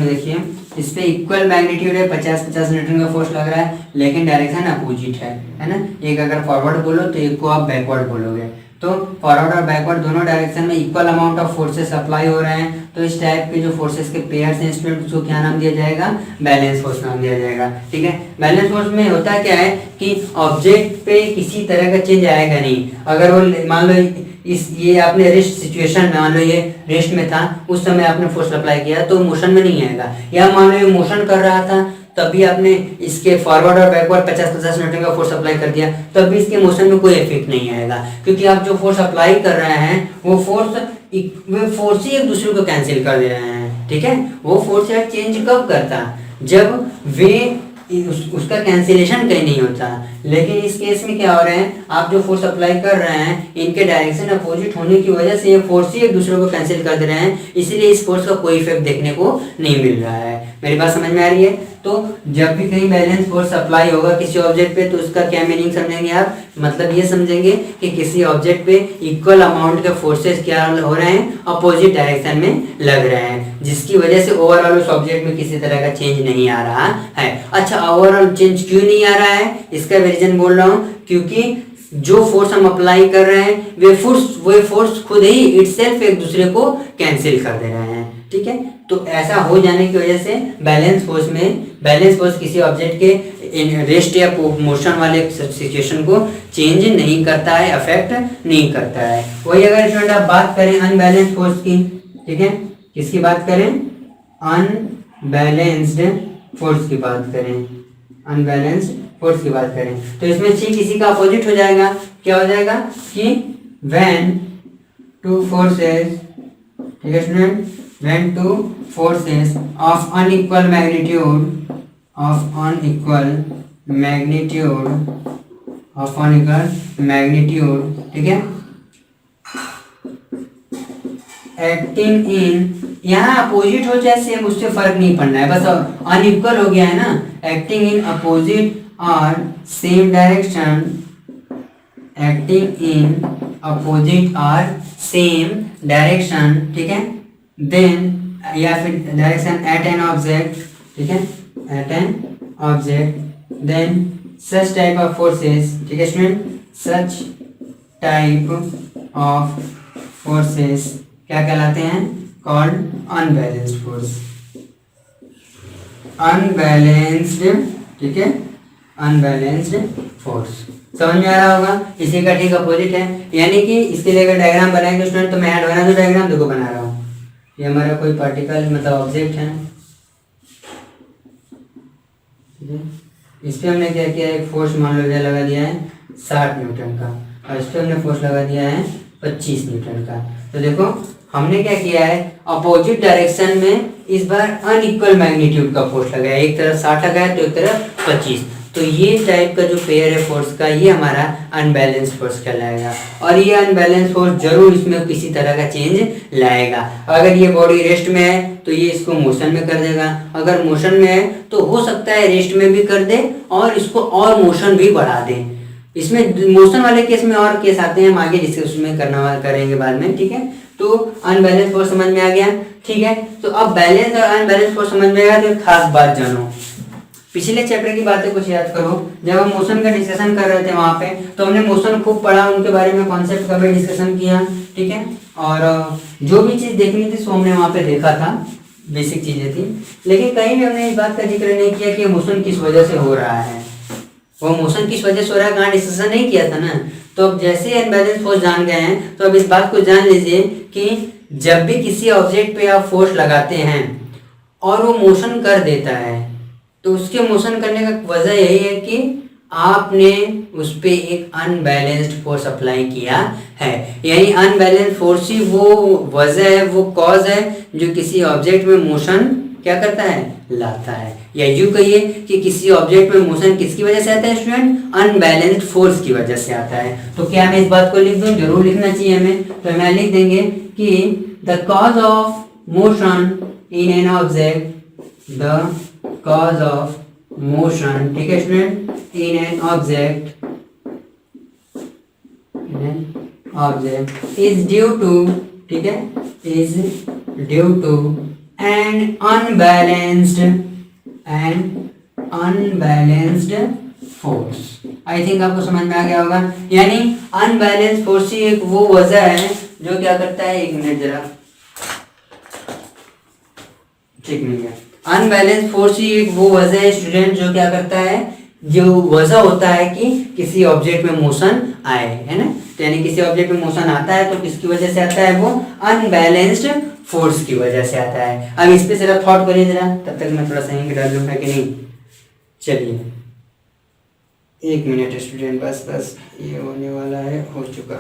देखिए, इस पे इक्वल मैग्नीट्यूड है, 50 न्यूटन का फोर्स लग रहा है, लेकिन डायरेक्शन अपोजिट है ना। एक अगर फॉरवर्ड बोलो तो एक को आप बैकवर्ड बोलोगे, तो फॉरवर्ड और बैकवर्ड दोनों डायरेक्शन में equal amount of forces apply हो रहे हैं। तो इस टाइप के जो फोर्सेस के पेयर्स हैं स्टूडेंट, उसको क्या नाम दिया जाएगा, बैलेंस फोर्स नाम दिया जाएगा, ठीक है। बैलेंस फोर्स में होता क्या है कि ऑब्जेक्ट पे किसी तरह का चेंज आएगा नहीं। अगर वो मान लो ये आपने रेस्ट सिचुएशन में, मान लो ये रेस्ट में था, उस समय आपने फोर्स अप्लाई किया तो मोशन में नहीं आएगा। या मान लो ये मोशन कर रहा था, तभी आपने इसके फॉरवर्ड और बैकवर्ड 50 न्यूटन का फोर्स अप्लाई कर दिया, तब भी इसके मोशन में कोई इफेक्ट नहीं आएगा, क्योंकि आप जो फोर्स अप्लाई कर रहे हैं वो फोर्स ही एक दूसरे को कैंसिल कर दे रहे हैं, ठीक है। वो फोर्स यार चेंज कब करता, जब वे उसका कैंसिलेशन कहीं नहीं होता। लेकिन इस केस में क्या हो रहा है, आप जो फोर्स अप्लाई कर रहे हैं इनके डायरेक्शन अपोजिट होने की वजह से ये फोर्स ही एक दूसरे को कैंसिल कर दे रहे हैं, इसलिए इस फोर्स का कोई इफेक्ट देखने को नहीं मिल रहा है। मेरी बात समझ में आ रही है। तो जब भी कहीं बैलेंस फोर्स अप्लाई होगा किसी ऑब्जेक्ट पे, तो उसका क्या मीनिंग समझेंगे आप, मतलब ये समझेंगे कि किसी ऑब्जेक्ट पे इक्वल अमाउंट के फोर्सेस क्या हो रहे हैं, अपोजिट डायरेक्शन में लग रहे हैं, जिसकी वजह से ओवरऑल उस ऑब्जेक्ट में किसी तरह का चेंज नहीं आ रहा है। अच्छा, ओवरऑल चेंज क्यों नहीं आ रहा है, इसका रीजन बोल रहा हूँ, क्योंकि जो फोर्स हम अप्लाई कर रहे हैं वे फोर्स खुद ही इटसेल्फ एक दूसरे को कैंसिल कर दे रहे हैं, ठीक है। तो ऐसा हो जाने की वजह से बैलेंस फोर्स किसी ऑब्जेक्ट के रेस्ट या मोशन वाले सिचुएशन को चेंज नहीं करता है, अफेक्ट नहीं करता है। वही अगर स्टूडेंट आप बात करें अनबैलेंस फोर्स की, ठीक है, किसकी बात करें, अनबैलेंस्ड फोर्स की बात करें, अनबैलेंस्ड फोर्स की बात करें, तो इसमें ठीक इसी का अपोजिट हो जाएगा। क्या हो जाएगा कि व्हेन टू फोर्सेस, ठीक है student, when two forces of unequal magnitude, ठीक है, एक्टिंग इन, यहाँ अपोजिट हो चाहे सेम, उससे फर्क नहीं पड़ना है, बस अनइक्वल हो गया है ना, एक्टिंग इन अपोजिट और same direction, acting in opposite और सेम डायरेक्शन, ठीक है, देन या फिर डायरेक्शन एट एन ऑब्जेक्ट, ठीक है, at an object, then such type of forces, ठीक है student, such type of forces क्या कहलाते हैं, कॉल्ड अनबैलेंस्ड फोर्स, अनबैलेंस्ड, ठीक है, अनबैलेंस्ड फोर्स। समझ में आ रहा होगा, इसी का ठीक अपोजिट है, यानी कि इसके लिए अगर डायग्राम बनाएंगे स्टूडेंट, तो मैं ऐड बना दूं डायग्राम, देखो बना रहा हूँ, ये हमारा कोई पार्टिकल मतलब ऑब्जेक्ट है, इस पर हमने क्या किया, एक फोर्स मान लो लगा दिया है 60 न्यूटन का, और इस पर हमने फोर्स लगा दिया है 25 न्यूटन का। तो देखो हमने क्या किया है, अपोजिट डायरेक्शन में इस बार अनइक्वल मैग्नीट्यूड का फोर्स लगाया, एक तरफ 60 लगाया तो एक तरफ 25, तो ये टाइप का जो पेयर है फोर्स का, ये हमारा अनबैलेंस फोर्स कहलाएगा, और ये अनबैलेंस फोर्स जरूर इसमें किसी तरह का चेंज लाएगा। अगर ये बॉडी रेस्ट में है तो ये इसको मोशन में कर देगा, अगर मोशन में है तो हो सकता है रेस्ट में भी कर दे और इसको और मोशन भी बढ़ा दे। इसमें मोशन वाले केस में और केस आते हैं, हम आगे डिस्कस में करेंगे बाद में, ठीक है। तो अनबैलेंस फोर्स समझ में आ गया, ठीक है। तो अब बैलेंस और अनबैलेंस फोर्स समझ में आया तो एक खास बात जानो, पिछले चैप्टर की बातें कुछ याद करो, जब हम मोशन का डिस्कशन कर रहे थे वहां पे, तो हमने मोशन खूब पढ़ा, उनके बारे में कॉन्सेप्ट का भी डिस्कशन किया, ठीक है, और जो भी चीज देखनी थी सो हमने वहां पे देखा था, बेसिक चीजें थी, लेकिन कहीं भी हमने इस बात का जिक्र नहीं किया कि मोशन किस वजह से हो रहा है, वो मोशन किस वजह से हो रहा है कहाँ डिस्कशन नहीं किया था ना। तो अब जैसे अनबैलेंस फोर्स जान गए हैं, तो अब इस बात को जान लीजिए कि जब भी किसी ऑब्जेक्ट पे आप फोर्स लगाते हैं और वो मोशन कर देता है, तो उसके मोशन करने का वजह यही है कि आपने उस पर एक अनबैलेंस्ड फोर्स अप्लाई किया है, यानी अनबैलेंस्ड फोर्स ही वो वजह है, वो कॉज है जो किसी ऑब्जेक्ट में मोशन क्या करता है, लाता है। या यूं कहिए कि किसी ऑब्जेक्ट में मोशन किसकी वजह से आता है स्टूडेंट, अनबैलेंस्ड फोर्स की वजह से आता है। तो क्या मैं इस बात को लिख दूं, जरूर लिखना चाहिए हमें, तो मैं लिख देंगे कि the cause of motion in an object, the cause of motion, ठीक है student, in an object, is due to, ठीक है, is due to an unbalanced force। I think आपको समझ में आ गया होगा, यानी अनबैलेंस फोर्स ही एक वो वजह है जो क्या करता है, एक मिनट जरा, ठीक नहीं है, अनबैलेंस फोर्स ही एक वो वजह है स्टूडेंट जो क्या करता है, जो वजह होता है कि किसी ऑब्जेक्ट में मोशन आए, है ना। तो यानी किसी ऑब्जेक्ट में मोशन आता है तो किसकी वजह से आता है, वो अनबैलेंस्ड फोर्स की वजह से आता है। अब इस पे जरा थॉट करिए जरा, तब तक मैं थोड़ा सा हिंट डाल दूंगा कि नहीं। चलिए एक मिनट स्टूडेंट, बस ये होने वाला है, हो चुका।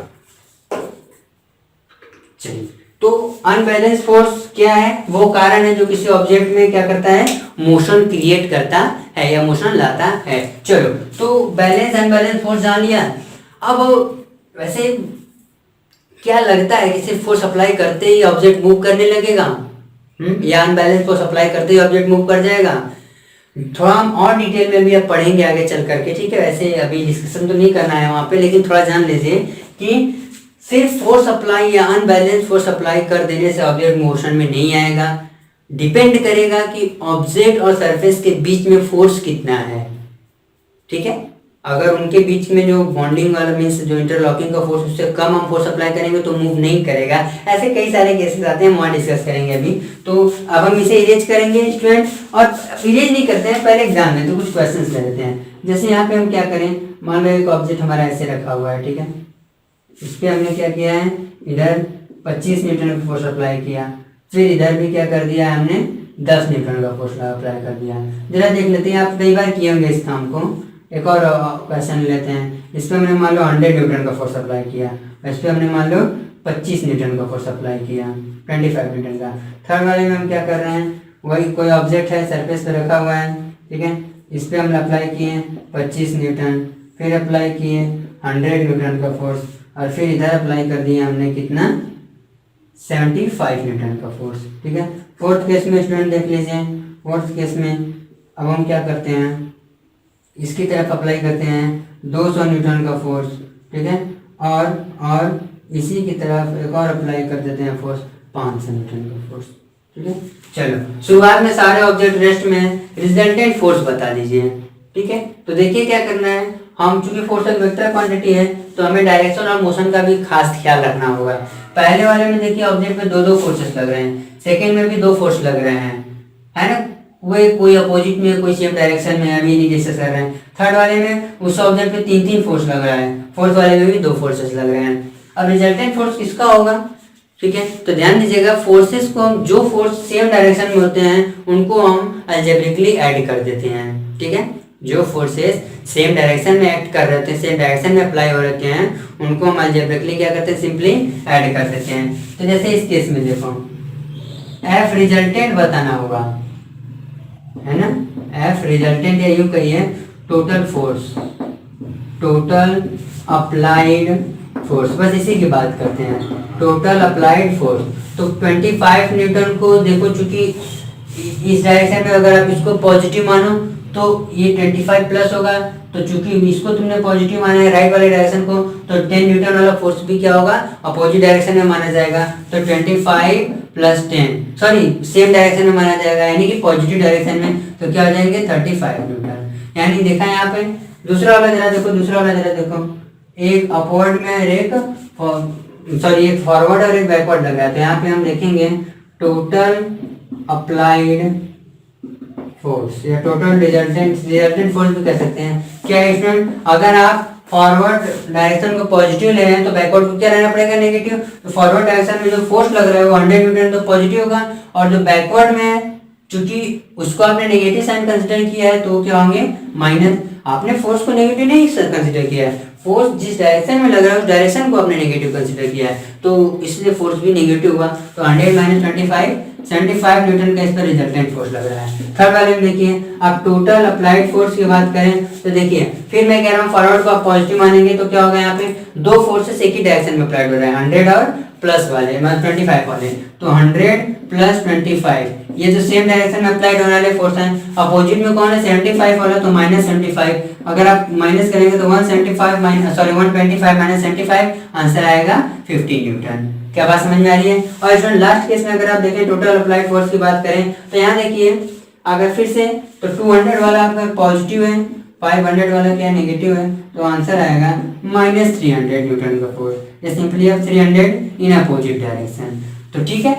चलिए, तो अनबैलेंस फोर्स क्या है, वो कारण है जो किसी ऑब्जेक्ट में क्या करता है, मोशन क्रिएट करता है या मोशन लाता है। चलो, तो बैलेंस अनबैलेंस फोर्स जान लिया। अब वैसे क्या लगता है कि सिर्फ फोर्स अप्लाई करते ही ऑब्जेक्ट मूव करने लगेगा, या अनबैलेंस फोर्स अप्लाई करते ही ऑब्जेक्ट मूव कर जाएगा? थोड़ा हम और डिटेल में भी अब पढ़ेंगे आगे चल करके, ठीक है। वैसे अभी डिस्कशन तो नहीं करना है वहां पे, लेकिन थोड़ा जान लीजिए कि सिर्फ फोर्स अप्लाई या अनबैलेंस फोर्स अप्लाई कर देने से ऑब्जेक्ट मोशन में नहीं आएगा। डिपेंड करेगा कि ऑब्जेक्ट और सरफेस के बीच में फोर्स कितना है, ठीक है। अगर उनके बीच में जो बॉन्डिंग वाला मीन्स जो इंटरलॉकिंग का फोर्स, उससे कम हम फोर्स अप्लाई करेंगे तो मूव नहीं करेगा। ऐसे कई सारे केसेस आते हैं, वहाँ डिस्कस करेंगे अभी। तो अब हम इसे इरेज करेंगे स्टूडेंट, और इरेज नहीं करते हैं, पहले एग्जाम में तो कुछ क्वेश्चंस ले लेते हैं। जैसे यहाँ पे हम क्या करें, मान लो एक ऑब्जेक्ट हमारा ऐसे रखा हुआ है, ठीक है। इस पर हमने क्या किया है, इधर 25 न्यूटन का फोर्स अप्लाई किया, फिर इधर भी क्या कर दिया हमने, 10 न्यूटन का फोर्स अप्लाई कर दिया। जरा देख लेते हैं, आप कई बार किए होंगे इस काम को। एक और क्वेश्चन लेते हैं, इस पर हमने मान लो 100 न्यूटन का फोर्स अप्लाई किया, इस पर हमने मान लो 25 न्यूटन का फोर्स अप्लाई किया, 25 न्यूटन का। थर्ड वाले में हम क्या कर रहे हैं, वही कोई ऑब्जेक्ट है सरफेस पे रखा हुआ है, ठीक है। इस पर हमने अप्लाई किए 25 न्यूटन, फिर अप्लाई किए 100 न्यूटन का फोर्स, और फिर इधर अप्लाई कर दिया हमने कितना, 75 न्यूटन का फोर्स, ठीक है। फोर्थ केस में स्टूडेंट देख लीजिए, फोर्थ केस में अब हम क्या करते हैं, इसकी तरफ अप्लाई करते हैं 200 न्यूटन का फोर्स, ठीक है, और इसी की तरफ एक और अप्लाई कर देते हैं फोर्स 500 न्यूटन का फोर्स, ठीक है। चलो शुरुआत में सारे ऑब्जेक्ट रेस्ट में, रिजल्टेंट फोर्स बता दीजिए, ठीक है। तो देखिए क्या करना है, हम चूंकि फोर्स एक वेक्टर क्वांटिटी है तो हमें डायरेक्शन और मोशन का भी खास ख्याल रखना होगा। पहले वाले में देखिए ऑब्जेक्ट में दो फोर्सेस लग रहे हैं, सेकेंड में भी 2 फोर्स लग रहे हैं, है ना, वही कोई अपोजिट में कोई सेम डायरेक्शन में अभी नहीं डिस्कस कर रहे हैं। थर्ड वाले में उस ऑब्जेक्ट में 3 फोर्स लग रहा है, फोर्थ वाले में भी 2 फोर्सेस लग रहे हैं। अब रिजल्टेंट फोर्स किसका होगा, ठीक है। तो ध्यान दीजिएगा, फोर्सेस को हम जो फोर्स सेम डायरेक्शन में होते हैं उनको हम अलजेब्रिकली ऐड कर देते हैं, ठीक है। जो फोर्सेस सेम डायरेक्शन में एक्ट कर रहे होते हैं, सेम डायरेक्शन में अप्लाई हो रहे हैं, उनको हम अलजेब्रिकली क्या करते हैं, सिंपली ऐड कर देते हैं। तो जैसे इस केस में देखो, एफ रिजल्टेंट बताना होगा, है ना, एफ रिजल्टेंट या यूं कहिए total force, total applied force, बस इसी की बात करते हैं, टोटल अप्लाइड फोर्स। तो 25 न्यूटन को देखो, चूंकि इस डायरेक्शन में अगर आप इसको पॉजिटिव मानो तो ये 25 प्लस होगा, तो चूंकि इसको तुमने पॉजिटिव माना है राइट वाले डायरेक्शन को, तो 10 न्यूटन वाला फोर्स भी क्या होगा, अपोजिट डायरेक्शन में माना जाएगा। तो 25 प्लस 10, सॉरी सेम डायरेक्शन में माना जाएगा, यानी कि पॉजिटिव डायरेक्शन में, तो क्या हो जाएंगे 35 न्यूटन। यानी देखा यहाँ पे, दूसरा वाला जरा देखो, दूसरा वाला जरा देखो, एक अपवर्ड में और एक फॉरवर्ड और एक बैकवर्ड लग रहा है। तो यहाँ पे हम देखेंगे टोटल अप्लाइड फोर्स या टोटल रिजल्टेंट फोर्स भी कह सकते हैं। क्या इसमें अगर आप फॉरवर्ड डायरेक्शन को पॉजिटिव ले रहे हैं तो बैकवर्ड को क्या रहना पड़ेगा, नेगेटिव। तो फॉरवर्ड डायरेक्शन में जो फोर्स लग रहा है वो 100 न्यूटन तो पॉजिटिव होगा, और जो बैकवर्ड में है चूंकि उसको आपने नेगेटिव साइन कंसिडर किया है तो क्या होंगे माइनस। आपने फोर्स को नेगेटिव नहीं कंसिडर किया है, फोर्स जिस डायरेक्शन में लग रहा है उस डायरेक्शन को आपने नेगेटिव कंसिडर किया है, तो इसलिए फोर्स भी नेगेटिव हुआ। तो 100 माइनस 25 75 न्यूटन का इस पर रिजल्टेंट फोर्स लग रहा है। थर्ड वाले में देखिए, आप टोटल अप्लाइड फोर्स की बात करें तो देखिए, फिर मैं कह रहा हूँ फॉरवर्ड को आप पॉजिटिव मानेंगे तो क्या होगा, यहाँ पे 2 फोर्सेस एक ही डायरेक्शन में अप्लाइड हो रहा है, 100 और प्लस वाले मतलब 25 वाले। तो 100 प्लस 25, ये जो सेम डायरेक्शन में अप्लाइड होने वाले फोर्स हैं, अपोजिट में कौन है 75 वाला, तो माइनस 75। अगर आप माइनस करेंगे तो 125 माइनस 75 आंसर आएगा 50 न्यूटन। क्या बात समझ में आ रही है। और इसमें लास्ट केस में अगर आप देखें टोटल अप्लाइड फोर्स की बात करें तो यहाँ देखिए, अगर फिर से तो 200 वाला आपका पॉजिटिव है, 500 वाला क्या नेगेटिव है, तो आंसर आएगा माइनस 300 न्यूटन का फोर्स। या सिंपली आप 300 इन अपोजिट डायरेक्शन। तो ठीक है,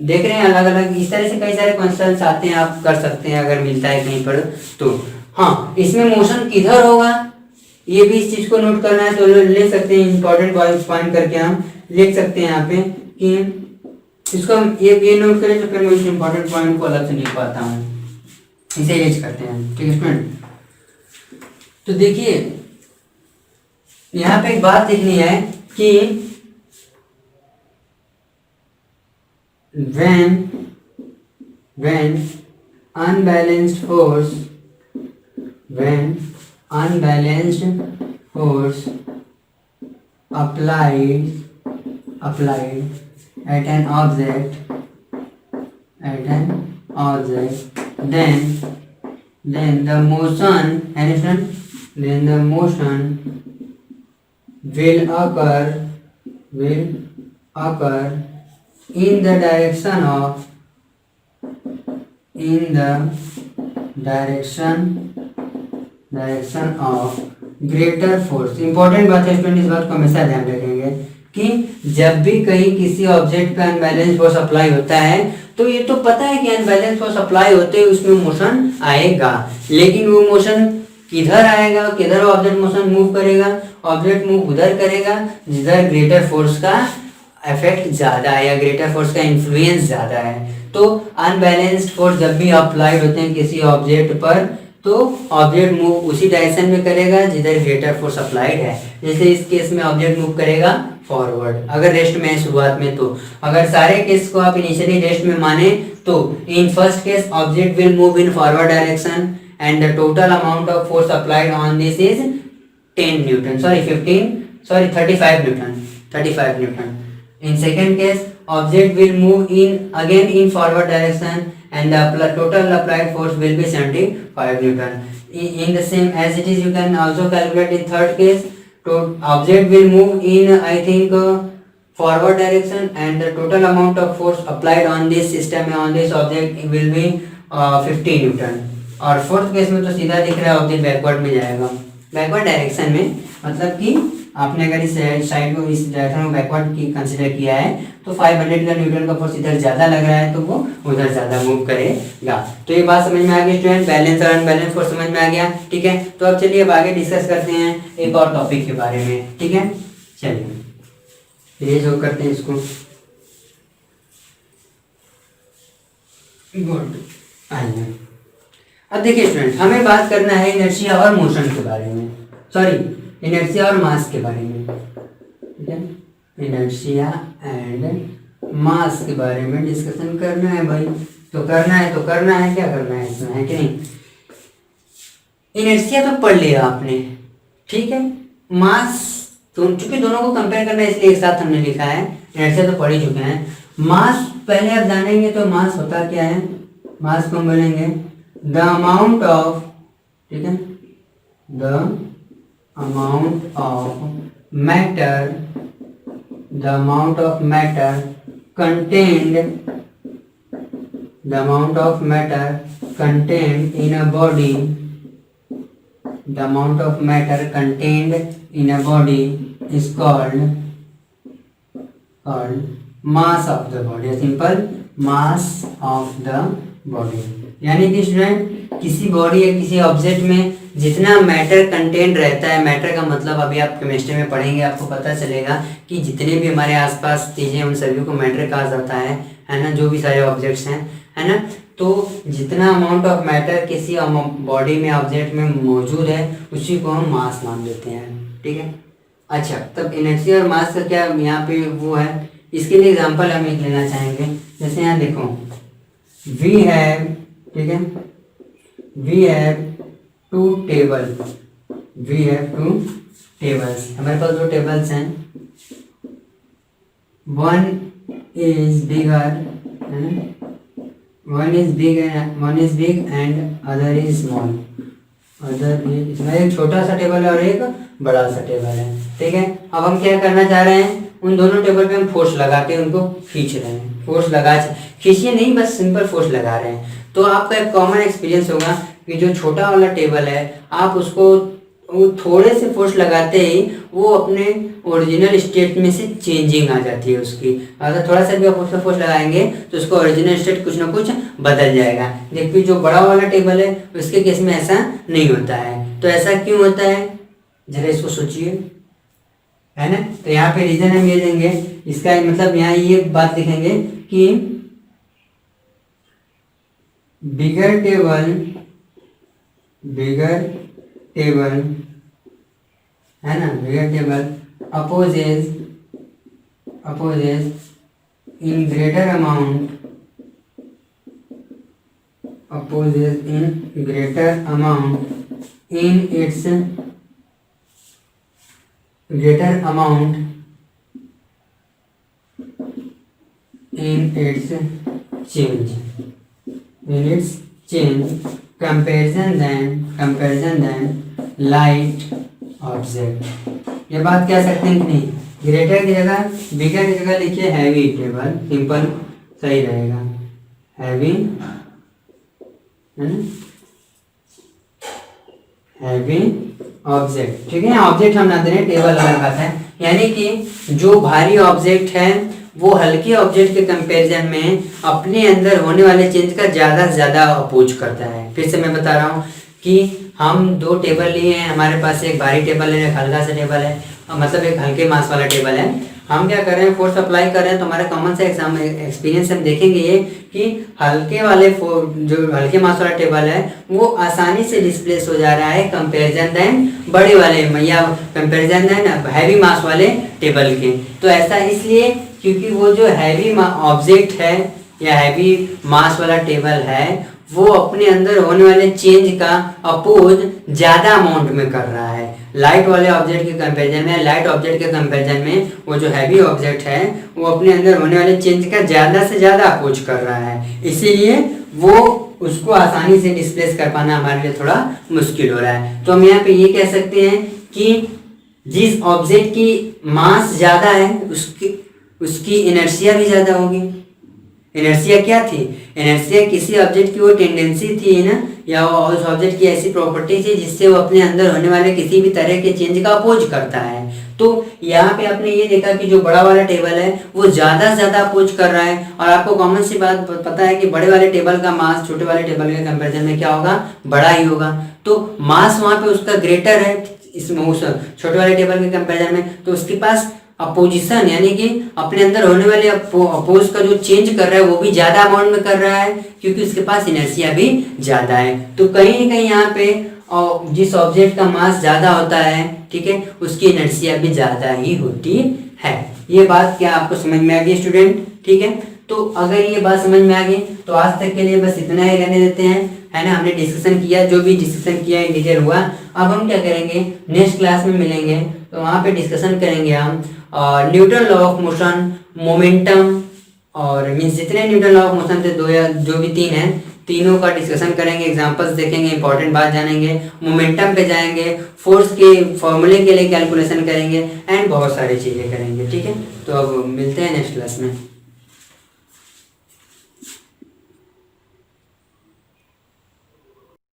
देख रहे हैं अलग अलग इस तरह से कई सारे क्वेश्चंस आते हैं, आप कर सकते हैं अगर मिलता है कहीं पर तो। हाँ, इसमें मोशन किधर होगा ये भी इस चीज को नोट करना है, तो ले सकते हैं इंपॉर्टेंट पॉइंट करके हम लिख सकते हैं यहाँ पे कि इसको हम ये नोट करें तो फिर मैं इस इंपॉर्टेंट पॉइंट को अलग से लिख पाता हूँ, इसे एच करते हैं, ठीक है स्टूडेंट। तो देखिए यहाँ पे एक बात देखनी है कि when unbalanced force applied at an object then the motion will occur in the direction of greater force। Important बात है स्टूडेंट, इस बात को हमेशा ध्यान रखेंगे कि जब भी कहीं किसी ऑब्जेक्ट पे अनबैलेंस फोर्स अप्लाई होता है तो ये तो पता है कि अनबैलेंस फोर्स अप्लाई होते ही उसमें मोशन आएगा, लेकिन वो मोशन किधर आएगा, किधर ऑब्जेक्ट मोशन मूव करेगा, ऑब्जेक्ट मूव उधर करेगा जिधर ग्रेटर फोर्स का इफेक्ट ज्यादा है या ग्रेटर फोर्स का इन्फ्लुएंस ज्यादा है। तो अनबैलेंस्ड फोर्स जब भी अप्लाइड होते हैं किसी ऑब्जेक्ट पर तो ऑब्जेक्ट मूव उसी डायरेक्शन में करेगा जिधर ग्रेटर फोर्स अप्लाइड है। जैसे इस केस में ऑब्जेक्ट मूव करेगा फॉरवर्ड, अगर रेस्ट में है शुरुआत में। तो अगर सारे केस को आप इनिशियली रेस्ट में माने तो in first case object will move in forward direction and the total amount of force applied on this is 10 Newton, 35 Newton. In second case, object will move in again in forward direction and the total applied force will be 75 Newton. In the same as it is, you can also calculate in third case. So object will move in, I think, forward direction, and the total amount of force applied on this system on this object will be 50 Newton. और fourth case में तो सीधा दिख रहा है object backward में जाएगा, backward direction में, मतलब कि आपने अगर इस साइड को इस डायरेक्शन में बैकवर्ड की कंसीडर किया है तो 500 का न्यूटन का फोर्स इधर ज़्यादा लग रहा है तो वो उधर ज़्यादा मूव करेगा। तो ये बात समझ में आ गई स्टूडेंट, बैलेंस और अनबैलेंस फोर्स समझ में आ गया। ठीक है, तो अब चलिए अब आगे डिस्कस करते हैं एक और टॉपिक के बारे में। ठीक है, चलिए ये जो करते हैं इसको, गुड। आइए अब देखिए स्टूडेंट, हमें बात करना है इनर्शिया और मोशन के बारे में, सॉरी इनर्शिया और मास के बारे में। ठीक है, इनर्शिया एंड मास के बारे में डिस्कशन करना है भाई। तो करना है क्या करना है इसमें, है कि नहीं। इनर्शिया तो पढ़ लिया आपने, ठीक है। मास तो चूंकि दोनों को कंपेयर करना है इसलिए एक साथ हमने लिखा है, इनर्शिया तो पढ़ ही चुके हैं। मास पहले आप जानेंगे तो मास होता क्या है, मास को हम बोलेंगे द अमाउंट ऑफ, ठीक है, the amount of matter, the amount of matter contained, the amount of matter contained in a body, the amount of matter contained in a body is called mass of the body, simple mass of the body। यानी कि student किसी body या किसी object में जितना matter content रहता है, matter का मतलब अभी आप केमिस्ट्री में पढ़ेंगे आपको पता चलेगा कि जितने भी हमारे आसपास चीज़ें उन सभी को मैटर कहा जाता है ना, जो भी सारे ऑब्जेक्ट्स हैं, है ना। तो जितना अमाउंट ऑफ मैटर किसी बॉडी में ऑब्जेक्ट में मौजूद है उसी को हम मास नाम देते हैं। ठीक है, अच्छा तब एनर्जी और मास का क्या यहाँ पे वो है, इसके लिए एग्जाम्पल हम एक लेना चाहेंगे। जैसे यहाँ देखो वी हैव, ठीक है, we have two table, we have two tables, हमारे पास दो टेबल्स हैं, one is bigger, one is big and other is small, other is, इसमें एक छोटा सा टेबल है और एक बड़ा सा टेबल है। ठीक है, अब हम क्या करना चाह रहे हैं, उन दोनों टेबल पे हम फोर्स लगा के उनको खींच रहे हैं, फोर्स लगा खींचिए नहीं, बस सिंपल फोर्स लगा रहे हैं। तो आपका एक कॉमन एक्सपीरियंस होगा कि जो छोटा वाला टेबल है आप उसको वो थोड़े से फोर्स लगाते ही वो अपने ओरिजिनल स्टेट में से चेंजिंग आ जाती है उसकी। अगर थोड़ा सा भी आप उसका फोर्स लगाएंगे तो उसका ओरिजिनल स्टेट कुछ ना कुछ बदल जाएगा। जबकि जो बड़ा वाला टेबल है उसके केस में ऐसा नहीं होता है। तो ऐसा क्यों होता है, जरा इसको सोचिए, है ना। तो यहाँ पे रीजन हम ये देंगे, इसका मतलब यहाँ ये बात लिखेंगे कि बिगर टेबल है ना, bigger table opposes in greater amount, opposes in greater amount in its greater amount in its change, comparison than light object। ये बात कह सकते हैं कि नहीं, ग्रेटर की जगह बिगर की जगह लिखिए हैवी टेबल, सिंपल सही रहेगा, हैवी, है ना, हैवी ऑब्जेक्ट। ठीक है, ऑब्जेक्ट हम ना दे रहे, टेबल अलग बात है। यानी कि जो भारी ऑब्जेक्ट है वो हल्के ऑब्जेक्ट के कंपैरिजन में अपने अंदर होने वाले चेंज का ज़्यादा से ज़्यादा अपोज करता है। फिर से मैं बता रहा हूँ कि हम दो टेबल लिए हैं, हमारे पास एक भारी टेबल है, एक हल्का सा टेबल है, मतलब एक हल्के मास वाला टेबल है। हम क्या कर रहे हैं, फोर्स अप्लाई कर रहे हैं, तो हमारा कॉमन सा एक्सपीरियंस हम देखेंगे ये कि हल्के वाले जो हल्के मास वाला टेबल है वो आसानी से डिस्प्लेस हो जा रहा है कंपैरिजन देन बड़े वाले या कंपैरिजन देन हैवी मास वाले टेबल के। तो ऐसा इसलिए क्योंकि वो जो हैवी ऑब्जेक्ट है या हैवी मास वाला टेबल है वो अपने अंदर होने वाले चेंज का अपोज ज़्यादा अमाउंट में कर रहा है। लाइट वाले ऑब्जेक्ट के कंपैरिजन में, लाइट ऑब्जेक्ट के कंपैरिजन में वो जो हैवी ऑब्जेक्ट है वो अपने अंदर होने वाले चेंज का ज़्यादा से ज़्यादा अपोज कर रहा है, इसीलिए वो उसको आसानी से डिस्प्लेस कर पाना हमारे लिए थोड़ा मुश्किल हो रहा है। तो हम यहाँ पे ये कह सकते हैं कि जिस ऑब्जेक्ट की मास ज़्यादा है उसकी इनर्शिया भी ज़्यादा होगी। इनर्शिया क्या थी? इनर्शिया किसी ऑब्जेक्ट की वो टेंडेंसी थी ना, या उस ऑब्जेक्ट की ऐसी प्रॉपर्टी थी जिससे वो अपने अंदर होने वाले किसी भी तरह के चेंज का अपोज करता है। तो यहाँ पे आपने ये देखा कि जो बड़ा वाला टेबल है वो ज़्यादा से ज़्यादा अपोज कर रहा है, और आपको कॉमन सी बात पता है कि बड़े वाले टेबल का मास छोटे वाले टेबल के कंपेरिजन में क्या होगा? बड़ा ही होगा। तो मास वहाँ पे उसका ग्रेटर है इसमें उस छोटे वाले टेबल के कंपेरिजन में, तो उसके पास अपोजिशन यानी कि अपने अंदर होने वाले अपोज का जो चेंज कर रहा है वो भी ज़्यादा अमाउंट में कर रहा है, क्योंकि उसके पास इनर्शिया भी ज़्यादा है। तो कहीं ना कहीं यहाँ पे जिस ऑब्जेक्ट का मास ज़्यादा होता है, ठीक है, उसकी इनर्शिया भी ज़्यादा ही होती है। ये बात क्या आपको समझ में आ गई स्टूडेंट? ठीक है, तो अगर ये बात समझ में आ गई तो आज तक के लिए बस इतना ही रहने देते हैं, है ना। हमने डिस्कशन किया, जो भी डिस्कशन किया इन डिटेल हुआ। अब हम क्या करेंगे, नेक्स्ट क्लास में मिलेंगे तो वहाँ पे डिस्कशन करेंगे हम Newton law of motion, momentum, और मीन्स जितने न्यूटन लॉ ऑफ मोशन थे दो या जो भी तीन हैं, तीनों का डिस्कशन करेंगे, एग्जांपल्स देखेंगे, इंपॉर्टेंट बात जानेंगे, मोमेंटम पे जाएंगे, फोर्स के फॉर्मूले के लिए कैलकुलेशन करेंगे, एंड बहुत सारी चीज़ें करेंगे। ठीक है, तो अब मिलते हैं नेक्स्ट क्लास में।